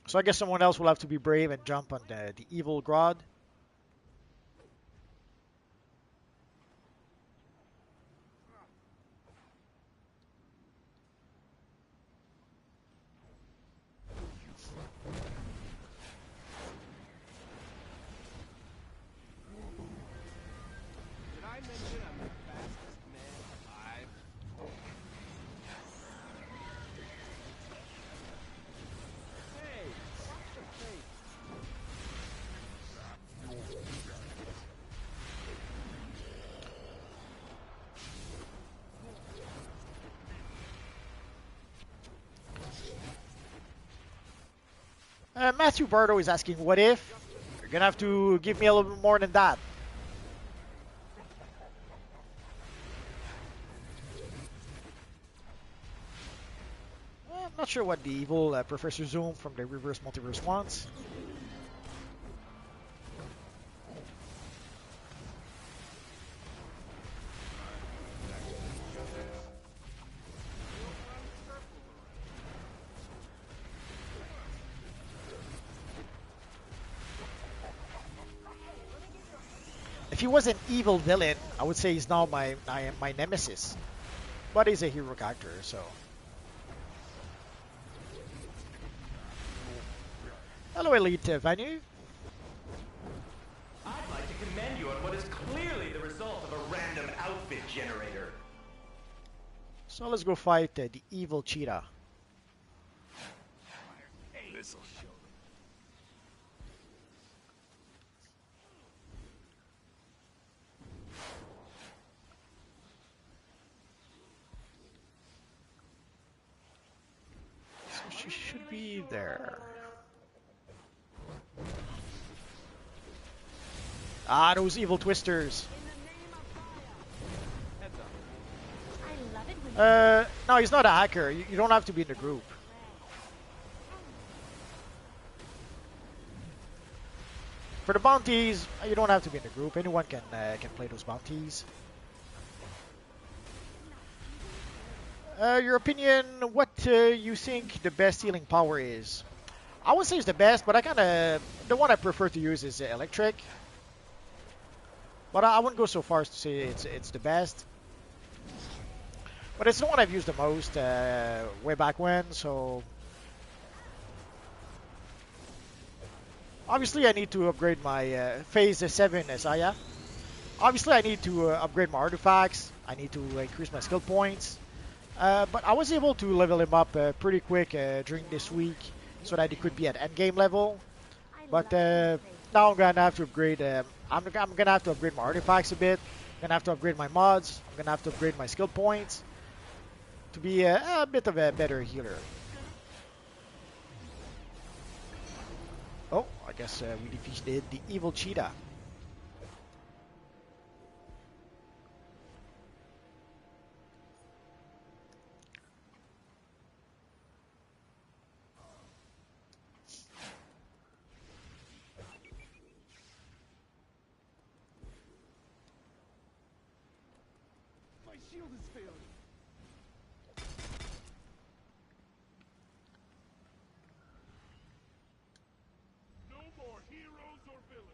So I guess someone else will have to be brave and jump on the evil Grodd. Did I mention I'm the fastest man alive? Hey, watch your face. Matthew Bardo is asking, what if? You're gonna have to give me a little bit more than that. I'm not sure what the evil Professor Zoom from the Reverse Multiverse wants. If he was an evil villain, I would say he's now my nemesis. But he's a hero character, so. Hello, Elite Vanu. I'd like to commend you on what is clearly the result of a random outfit generator. So let's go fight the evil cheetah. This'll show them. So she should be there. Ah, those evil twisters. No, he's not a hacker. You don't have to be in the group. For the bounties, you don't have to be in the group. Anyone can play those bounties. Your opinion, what you think the best healing power is? I would say it's the best, but the one I prefer to use is electric. But I wouldn't go so far as to say it's the best. But it's the one I've used the most way back when, so. Obviously, I need to upgrade my Phase 7 Saya. Obviously, I need to upgrade my artifacts. I need to increase my skill points. But I was able to level him up pretty quick during this week so that he could be at endgame level. But now I'm gonna have to upgrade. I'm gonna have to upgrade my artifacts a bit. I'm gonna have to upgrade my mods. I'm gonna have to upgrade my skill points to be a bit of a better healer. Oh, I guess we defeated the evil cheetah. My shield is failing. No more heroes or villains.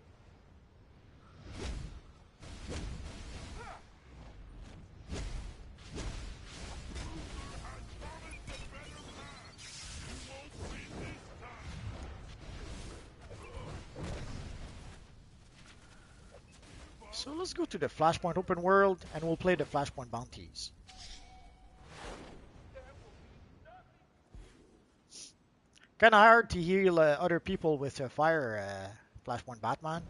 So let's go to the Flashpoint open world and we'll play the Flashpoint bounties. Kinda hard to heal other people with fire Flashpoint Batman.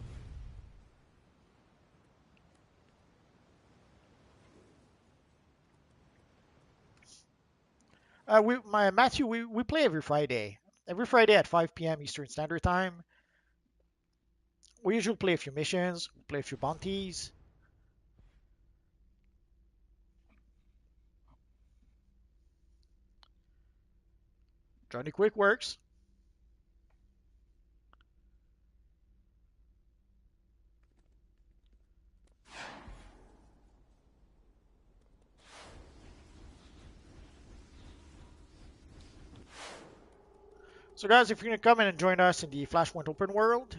Matthew, we play every Friday. Every Friday at 5 p.m. Eastern Standard Time. We usually play a few missions, play a few bounties. Johnny Quick works. So guys, if you're gonna come in and join us in the Flashpoint open world,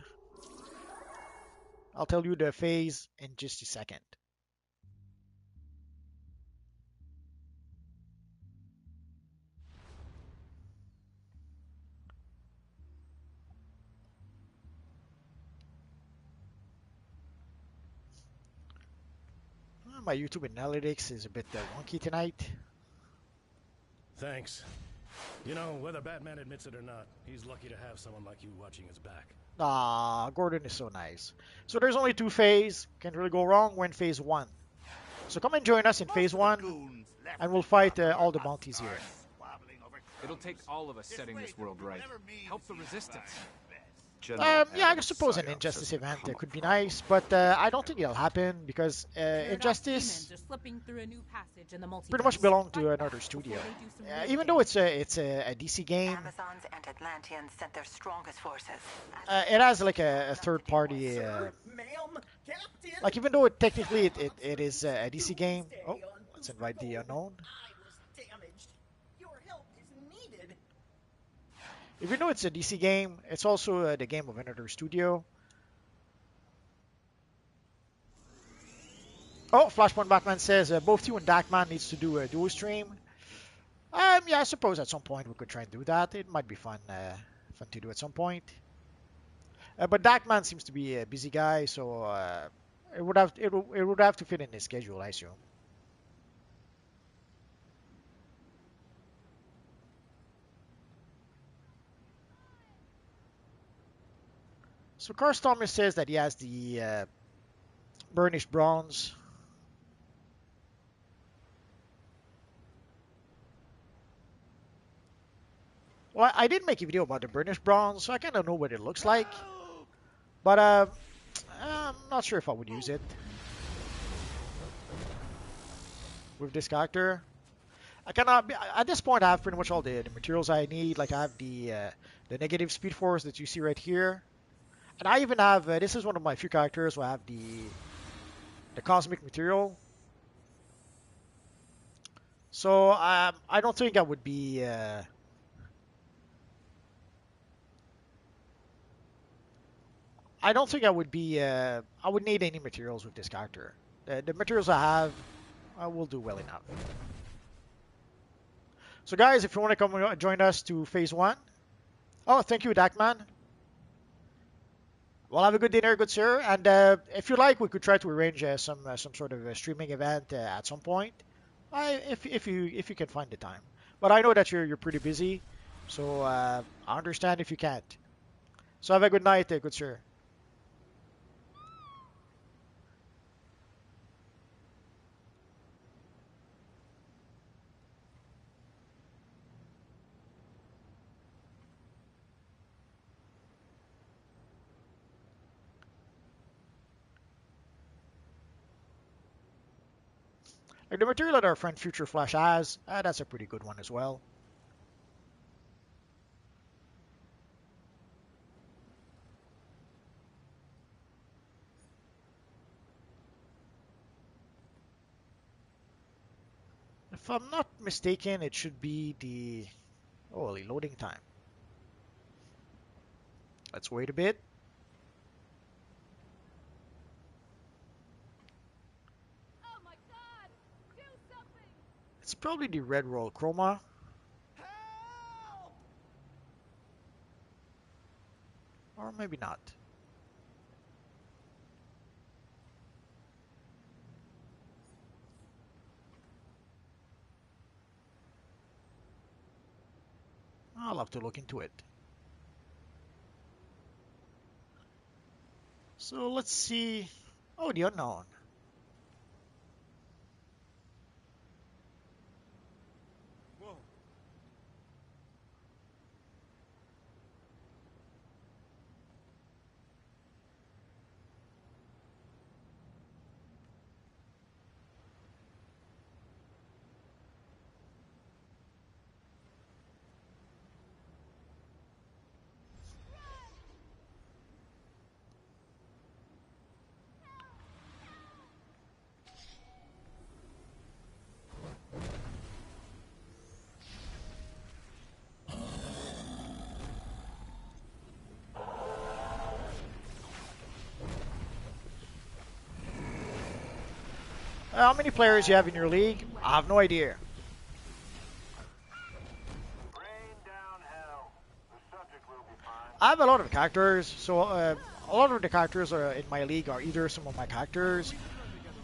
I'll tell you the phase in just a second. My YouTube analytics is a bit wonky tonight. Thanks. You know, whether Batman admits it or not, he's lucky to have someone like you watching his back. Ah, Gordon is so nice. So there's only two phases. Can't really go wrong. We're in phase 1. So come and join us in phase 1, and we'll fight all the bounties here. It'll take all of us setting this world right. Help the resistance. Yeah, I suppose an Injustice event could be nice, but I don't think it'll happen because Injustice pretty much belongs to another studio. Even though it's a DC game, Amazons and Atlanteans sent their strongest forces. it has like a third party. Like even though technically it is a DC game. Oh, let's invite the unknown. Even though it's a DC game, it's also the game of another studio. Oh, Flashpoint Batman says both you and Darkman needs to do a duo stream. Yeah, I suppose at some point we could try and do that. It might be fun to do at some point. But Darkman seems to be a busy guy, so it would have to fit in his schedule, I assume. So Carl Thomas says that he has the burnished bronze. Well, I did make a video about the burnished bronze, so I kind of know what it looks like. But I'm not sure if I would use it with this character. I cannot. At this point, I have pretty much all the materials I need. Like I have the negative speed force that you see right here. And I even have, this is one of my few characters where I have the cosmic material. So I don't think I would be, I don't think I would be, I would need any materials with this character. The materials I have, I will do well enough. So guys, if you want to come join us to phase 1. Oh, thank you, Darkman. Well, have a good dinner, good sir. And if you like, we could try to arrange some sort of a streaming event at some point, if you can find the time. But I know that you're pretty busy, so I understand if you can't. So have a good night, good sir. Like the material that our friend Future Flash has, that's a pretty good one as well. If I'm not mistaken, it should be the holy loading time. Let's wait a bit. It's probably the red roll chroma. Or maybe not. I'll have to look into it. So let's see. Oh, the unknown. How many players you have in your league? I have no idea. I have a lot of characters, so a lot of the characters are in my league are either some of my characters,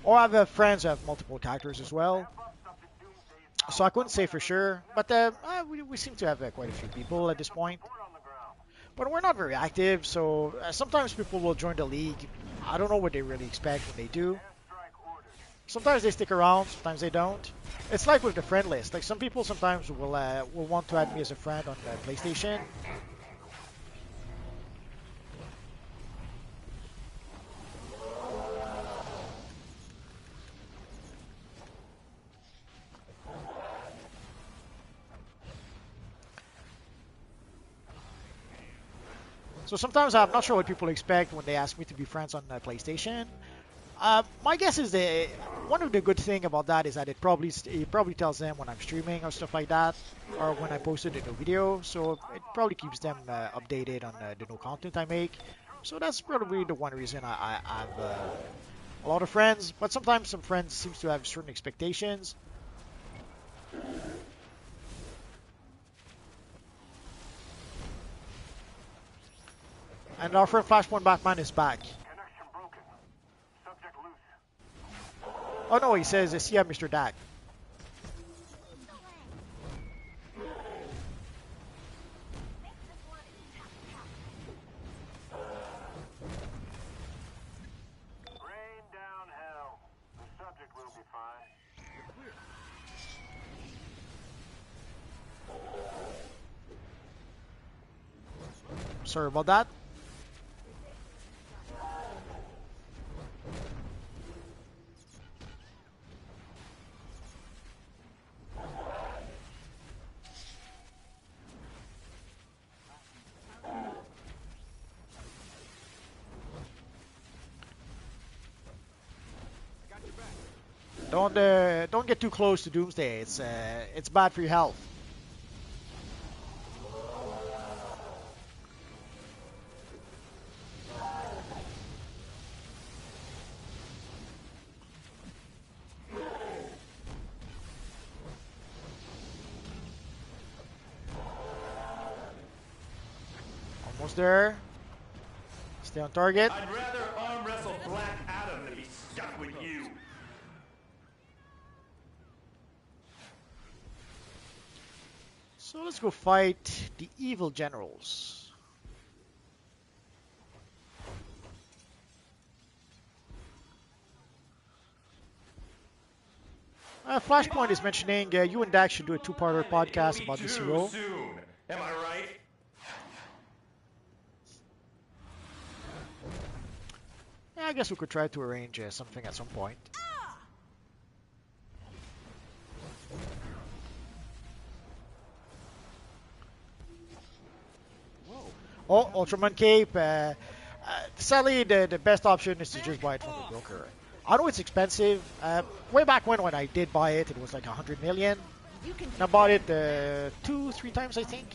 or I have friends who have multiple characters as well. So I couldn't say for sure, but we seem to have quite a few people at this point. But we're not very active, so sometimes people will join the league. I don't know what they really expect when they do. Sometimes they stick around, sometimes they don't. It's like with the friend list. Like some people sometimes will want to add me as a friend on PlayStation. So sometimes I'm not sure what people expect when they ask me to be friends on PlayStation. My guess is that one of the good thing about that is that it probably tells them when I'm streaming or stuff like that, or when I posted a new video. So it probably keeps them updated on the new content I make. So that's probably the one reason I have a lot of friends. But sometimes some friends seems to have certain expectations. And our friend Flashpoint Batman is back. Oh no, he says, see ya, Mr. Dak. Sorry about that. Don't get too close to Doomsday. It's bad for your health. Almost there. Stay on target. I'd rather arm wrestle Black Adam than be stuck with you. So let's go fight the evil generals. Flashpoint is mentioning you and Dax should do a two-parter podcast about DCUO. Soon. Am I right? Yeah, I guess we could try to arrange something at some point. Oh, Ultraman Cape. Sadly, the best option is to just buy it from the broker. I know it's expensive. Way back when I did buy it, it was like 100 million. And I bought it 2-3 times, I think.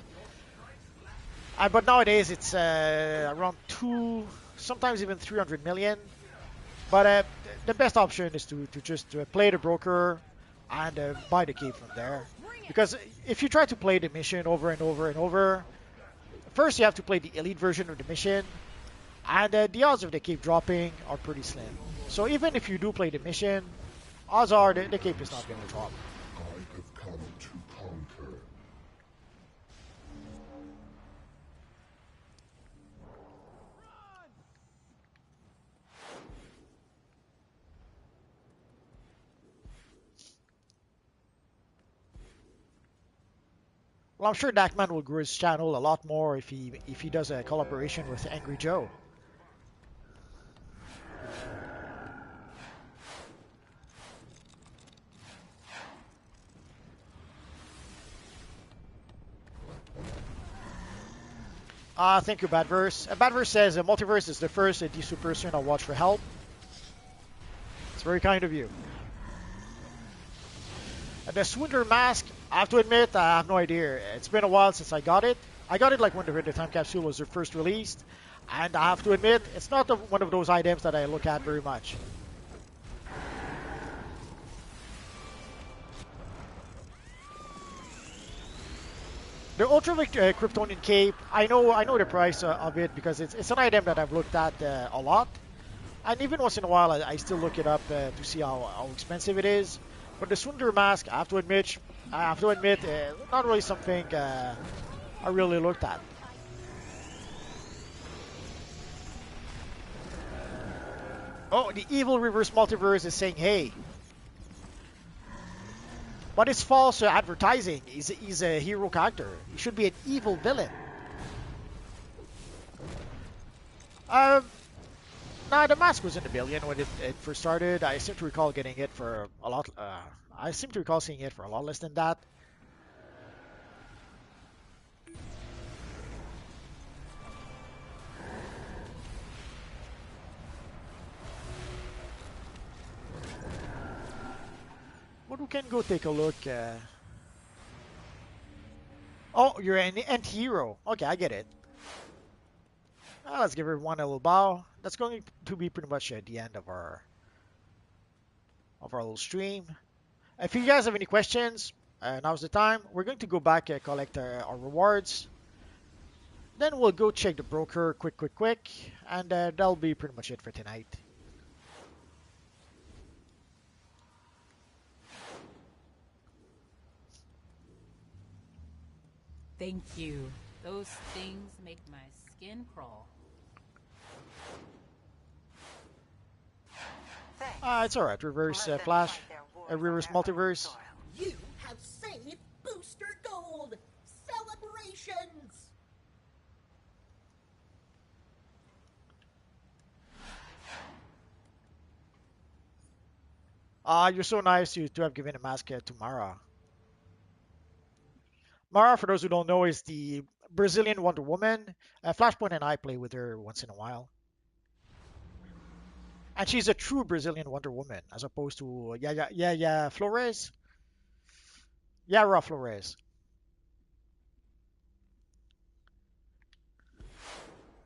But nowadays it's around 2, sometimes even 300 million. But the best option is to just play the broker and buy the cape from there. Because if you try to play the mission over and over and over, first you have to play the elite version of the mission, and the odds of the cape dropping are pretty slim. So even if you do play the mission, odds are the cape is not going to drop. I have come to conquer. Well, I'm sure Dakman will grow his channel a lot more if he does a collaboration with Angry Joe. Thank you, Badverse. Badverse says Multiverse is the first DC person I'll watch for help. It's very kind of you. And the Swindler mask, I have to admit, I have no idea. It's been a while since I got it. I got it like when the time capsule was first released. And I have to admit, it's not one of those items that I look at very much. The Ultraviolet Kryptonian cape. I know the price of it because it's an item that I've looked at a lot, and even once in a while I still look it up to see how expensive it is. But the Swindler mask, I have to admit, not really something I really looked at. Oh, the evil reverse multiverse is saying, hey, but it's false advertising. He's a hero character. He should be an evil villain. Um, nah, the mask was in the billion when it first started. I seem to recall getting it for a lot. I seem to recall seeing it for a lot less than that. But we can go take a look. Oh, you're an anti-hero. Okay, I get it. Let's give everyone a little bow. That's going to be pretty much the end of our little stream. If you guys have any questions, now's the time. We're going to go back and collect our rewards. Then we'll go check the broker quick. And that'll be pretty much it for tonight. Thank you. Those things make my skin crawl. It's alright. Reverse Flash. Reverse Multiverse. You have saved Booster Gold! Celebrations! You're so nice to have given a mask to Mara. Mara, for those who don't know, is the Brazilian Wonder Woman. Flashpoint and I play with her once in a while. And she's a true Brazilian Wonder Woman, as opposed to Flores. Yara Flores.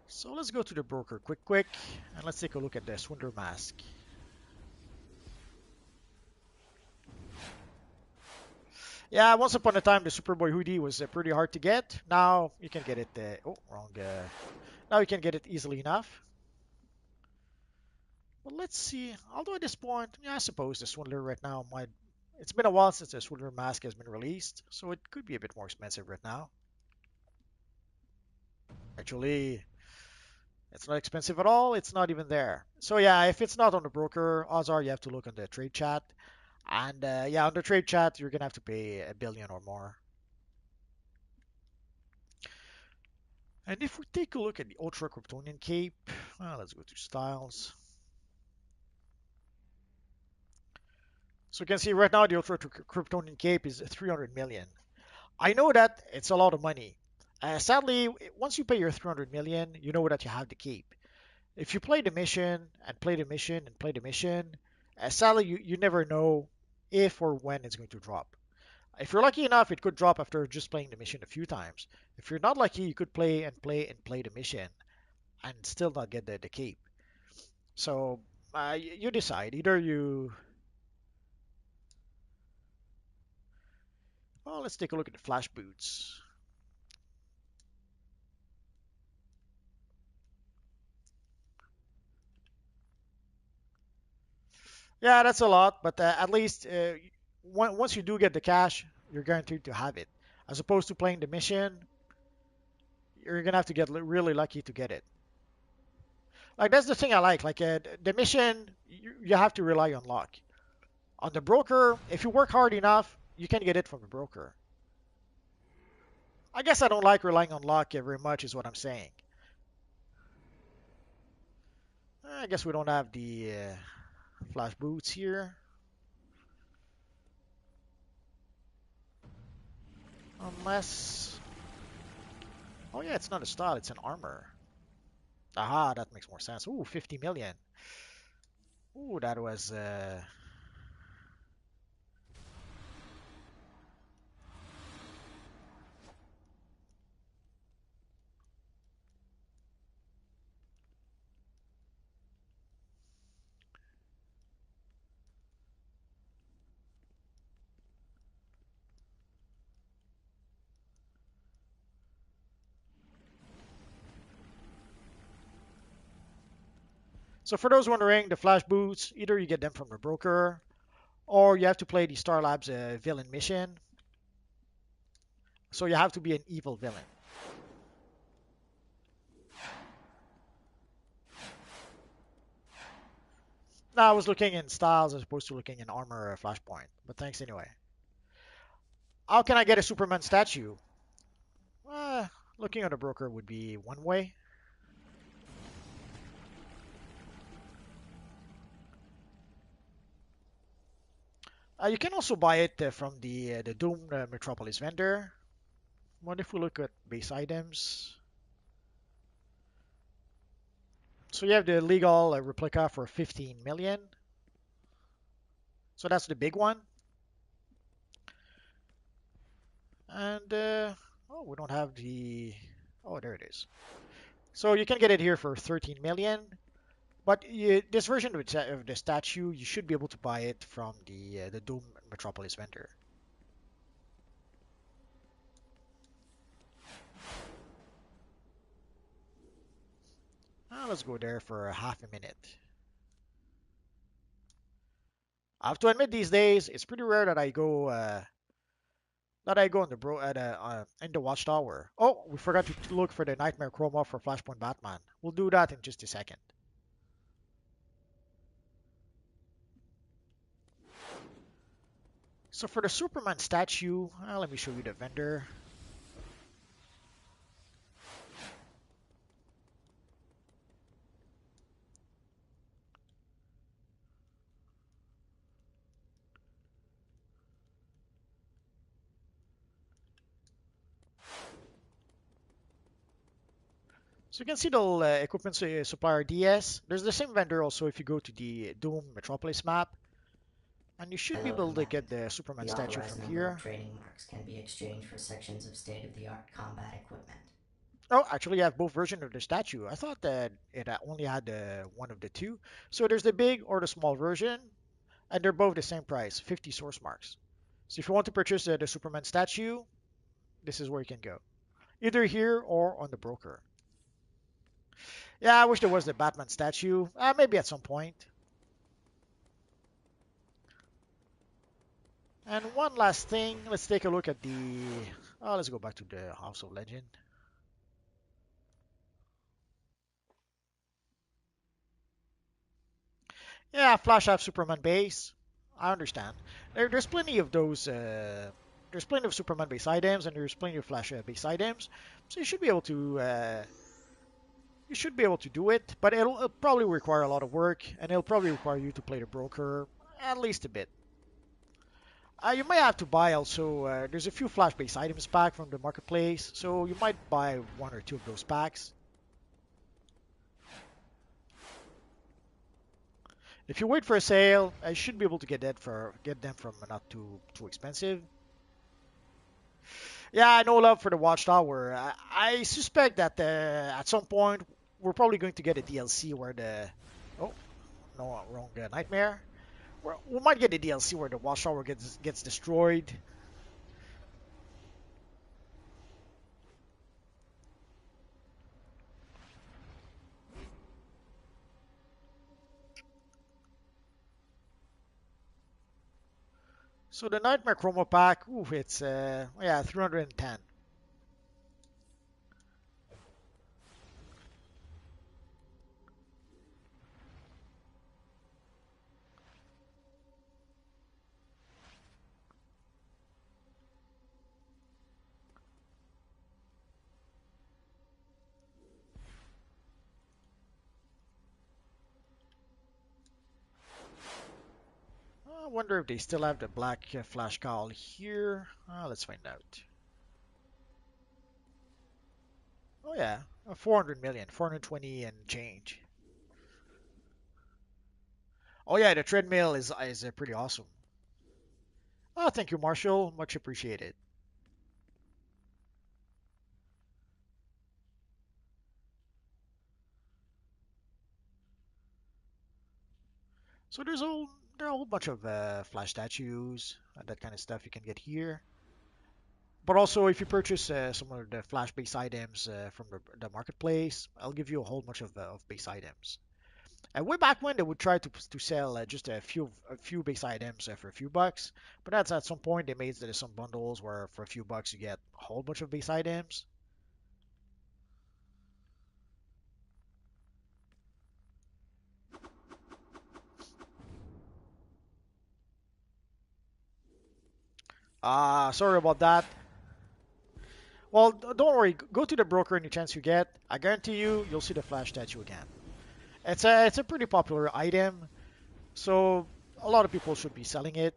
So let's go to the broker quick, and let's take a look at the Swindler mask. Yeah, once upon a time, the Superboy hoodie was pretty hard to get. Now you can get it. Oh, wrong. Now you can get it easily enough. But let's see. Although at this point, yeah, I suppose the Swindler right now might. It's been a while since the Swindler mask has been released, so it could be a bit more expensive right now. Actually, it's not expensive at all. It's not even there. So yeah, if it's not on the broker, odds are you have to look on the trade chat. And yeah, on the trade chat, you're gonna have to pay a billion or more. And if we take a look at the Ultra Kryptonian cape, well, let's go to styles. So you can see right now the Ultra Kryptonian cape is 300 million. I know that it's a lot of money. Sadly, once you pay your 300 million, you know that you have the cape. If you play the mission and play the mission and play the mission, sadly you never know if or when it's going to drop. If you're lucky enough, it could drop after just playing the mission a few times. If you're not lucky, you could play and play and play the mission and still not get the cape. So you decide. Either you... Well, let's take a look at the flash boots. Yeah, that's a lot, but at least once you do get the cash, you're guaranteed to have it. As opposed to playing the mission, you're gonna have to get really lucky to get it. Like that's the thing I like. Like the mission, you have to rely on luck. On the broker, if you work hard enough, you can get it from the broker. I guess I don't like relying on luck very much, is what I'm saying. I guess we don't have the flash boots here. Unless... Oh yeah, it's not a style, it's an armor. Aha, that makes more sense. Ooh, 50 million. Ooh, that was... So for those wondering, the flash boots, either you get them from the broker, or you have to play the Star Labs villain mission. So you have to be an evil villain. Now I was looking in styles as opposed to looking in armor flashpoint, but thanks anyway. How can I get a Superman statue? Uh, Looking at a broker would be one way. You can also buy it from the Doom Metropolis vendor. What if we look at base items? So you have the legal replica for 15 million. So that's the big one. And oh, we don't have the. Oh, there it is. So you can get it here for 13 million. But this version of the statue, you should be able to buy it from the Doom Metropolis vendor. Let's go there for half a minute. I have to admit, these days it's pretty rare that I go on the in the Watchtower. Oh, we forgot to look for the Nightmare Chroma for Flashpoint Batman. We'll do that in just a second. So for the Superman statue, let me show you the vendor. So you can see the equipment supplier DS. There's the same vendor also if you go to the Doom Metropolis map. And you should be able to get the Superman statue from here. Trading marks can be exchanged for sections of state-of-the-art combat equipment. Oh, actually, you have both versions of the statue. I thought that it only had one of the two. So there's the big or the small version, and they're both the same price, 50 source marks. So if you want to purchase the Superman statue, this is where you can go. Either here or on the broker. Yeah, I wish there was the Batman statue. Maybe at some point. And one last thing, let's take a look at the. Let's go back to the House of Legend. Yeah, Flash have Superman base. I understand. There's plenty of those. There's plenty of Superman base items, and there's plenty of Flash base items. So you should be able to. You should be able to do it, but it'll probably require a lot of work, and it'll probably require you to play the broker at least a bit. You might have to buy also. There's a few Flash base items pack from the marketplace, so you might buy one or two of those packs. If you wait for a sale, I should be able to get them from not too expensive. Yeah, no love for the Watchtower. I suspect that at some point we're probably going to get a DLC where the no wrong nightmare. We might get a DLC where the Watchtower gets destroyed. So the Nightmare Chroma pack, ooh, it's 310. I wonder if they still have the black flash cowl here. Let's find out. Oh yeah, 400 million, 420 and change. Oh yeah, the treadmill is pretty awesome. Oh, thank you, Marshall. Much appreciated. So there are a whole bunch of flash statues, that kind of stuff you can get here. But also, if you purchase some of the flash base items from the marketplace, I'll give you a whole bunch of base items. And way back when they would try to sell just a few base items for a few bucks, but that's at some point they made there's some bundles where for a few bucks you get a whole bunch of base items. Sorry about that. Well, don't worry. Go to the broker any chance you get. I guarantee you'll see the Flash statue again. It's a pretty popular item, so a lot of people should be selling it.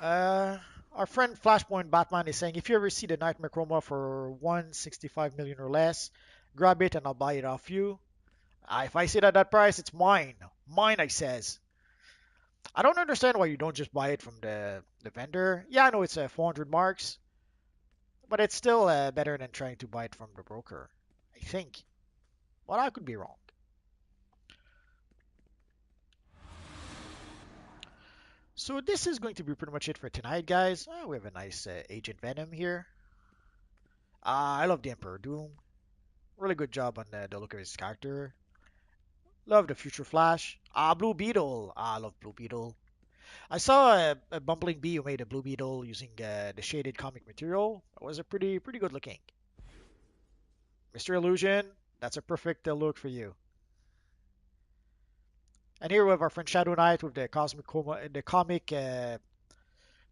Uh, our friend Flashpoint Batman is saying if you ever see the Nightmare Chroma for 165 million or less, grab it and I'll buy it off you. If I see it at that price, it's mine. Mine, I says. I don't understand why you don't just buy it from the vendor. Yeah, I know it's 400 marks, but it's still better than trying to buy it from the broker. I think. But I could be wrong. So this is going to be pretty much it for tonight, guys. We have a nice Agent Venom here. I love the Emperor Doom. Really good job on the look of his character. Love the Future Flash. Blue Beetle. I love Blue Beetle. I saw a Bumbling Bee who made a Blue Beetle using the shaded comic material. It was a pretty good looking. Mr. Illusion, that's a perfect look for you. And here we have our friend Shadow Knight with the cosmic coma, the comic, the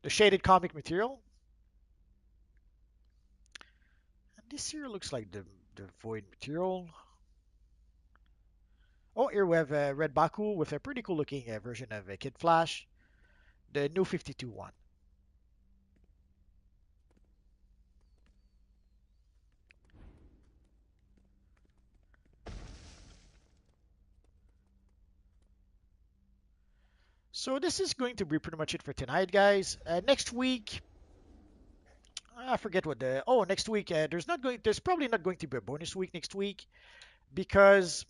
shaded comic material. And this here looks like the void material. Oh, here we have Red Baku with a pretty cool looking version of Kid Flash, the new 52 one. So this is going to be pretty much it for tonight, guys. Next week, I forget what the. Oh, next week there's probably not going to be a bonus week next week because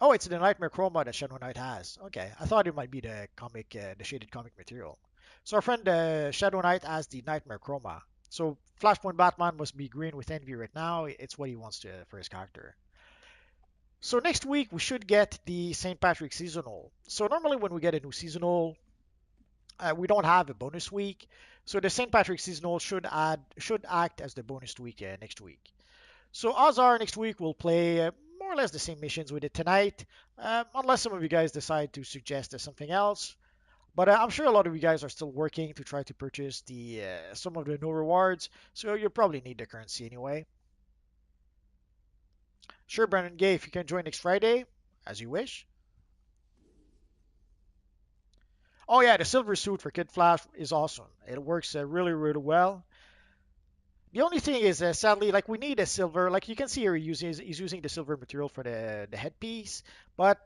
oh, it's the Nightmare Chroma that Shadow Knight has. Okay, I thought it might be the comic, the shaded comic material. So our friend Shadow Knight has the Nightmare Chroma. So Flashpoint Batman must be green with envy right now. It's what he wants to for his character. So next week we should get the St. Patrick seasonal. So normally when we get a new seasonal, we don't have a bonus week. So the St. Patrick seasonal should act as the bonus week next week. So odds are next week we'll play more or less the same missions we did tonight, unless some of you guys decide to suggest something else. But I'm sure a lot of you guys are still working to try to purchase the some of the new rewards, so you'll probably need the currency anyway. Sure, Brandon Gay, if you can join next Friday, as you wish. Oh yeah, the silver suit for Kid Flash is awesome. It works really well. The only thing is, sadly, like we need a silver. Like you can see here, he's using the silver material for the headpiece, but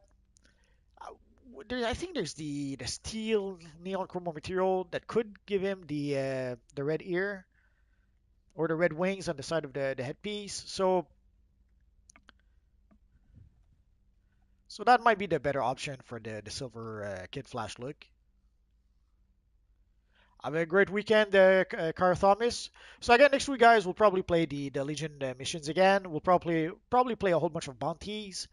I think there's the steel neon chroma material that could give him the red ear or the red wings on the side of the headpiece. So that might be the better option for the silver Kid Flash look. Have a great weekend, Cara Thomas. So again, next week, guys, we'll probably play the Legion missions again. We'll probably play a whole bunch of bounties.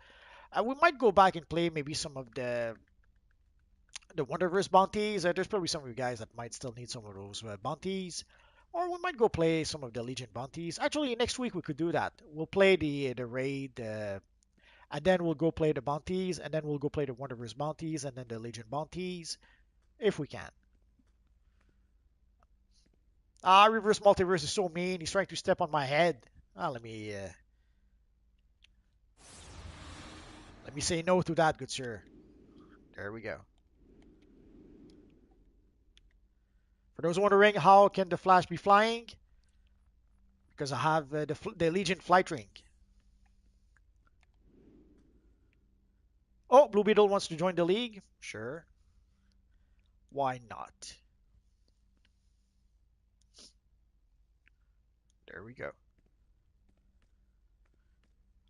We might go back and play maybe some of the Wonderverse bounties. There's probably some of you guys that might still need some of those bounties. Or we might go play some of the Legion bounties. Actually, next week we could do that. We'll play the raid, and then we'll go play the bounties, and then we'll go play the Wonderverse bounties, and then the Legion bounties, if we can. Reverse Multiverse is so mean. He's trying to step on my head. Let me say no to that, good sir. There we go. For those wondering, how can the Flash be flying? Because I have the Legion flight ring. Oh, Blue Beetle wants to join the league? Sure. Why not? There we go.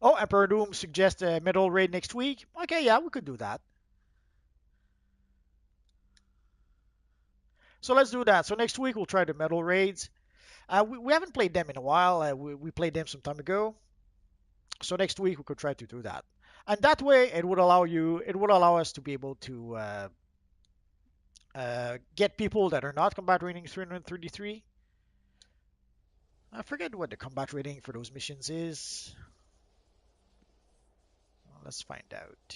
Oh, Emperor Doom suggests a middle raid next week. Okay, yeah, we could do that. So let's do that. So next week we'll try the metal raids. We haven't played them in a while. We played them some time ago. So next week we could try to do that. And that way it would allow us to be able to get people that are not combat rating 333. I forget what the combat rating for those missions is. Well, let's find out.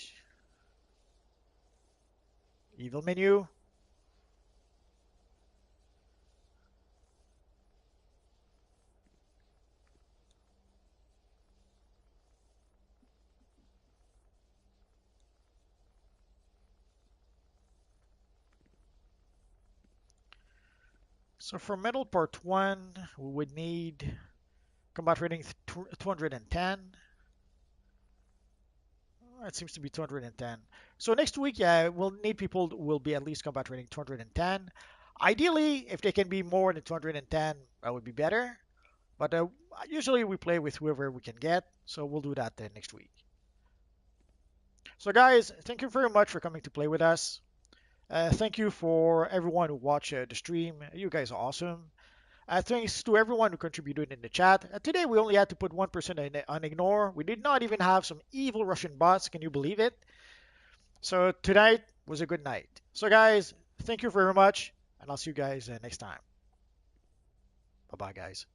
Evil menu. So for Metal Part 1, we would need combat rating 210. It seems to be 210. So next week, yeah, we'll need people who will be at least combat rating 210. Ideally, if they can be more than 210, that would be better. But usually we play with whoever we can get, so we'll do that next week. So guys, thank you very much for coming to play with us. Thank you for everyone who watched the stream. You guys are awesome. Thanks to everyone who contributed in the chat. Today we only had to put 1% on ignore. We did not even have some evil Russian bots. Can you believe it? So tonight was a good night. So guys, thank you very much, and I'll see you guys next time. Bye-bye, guys.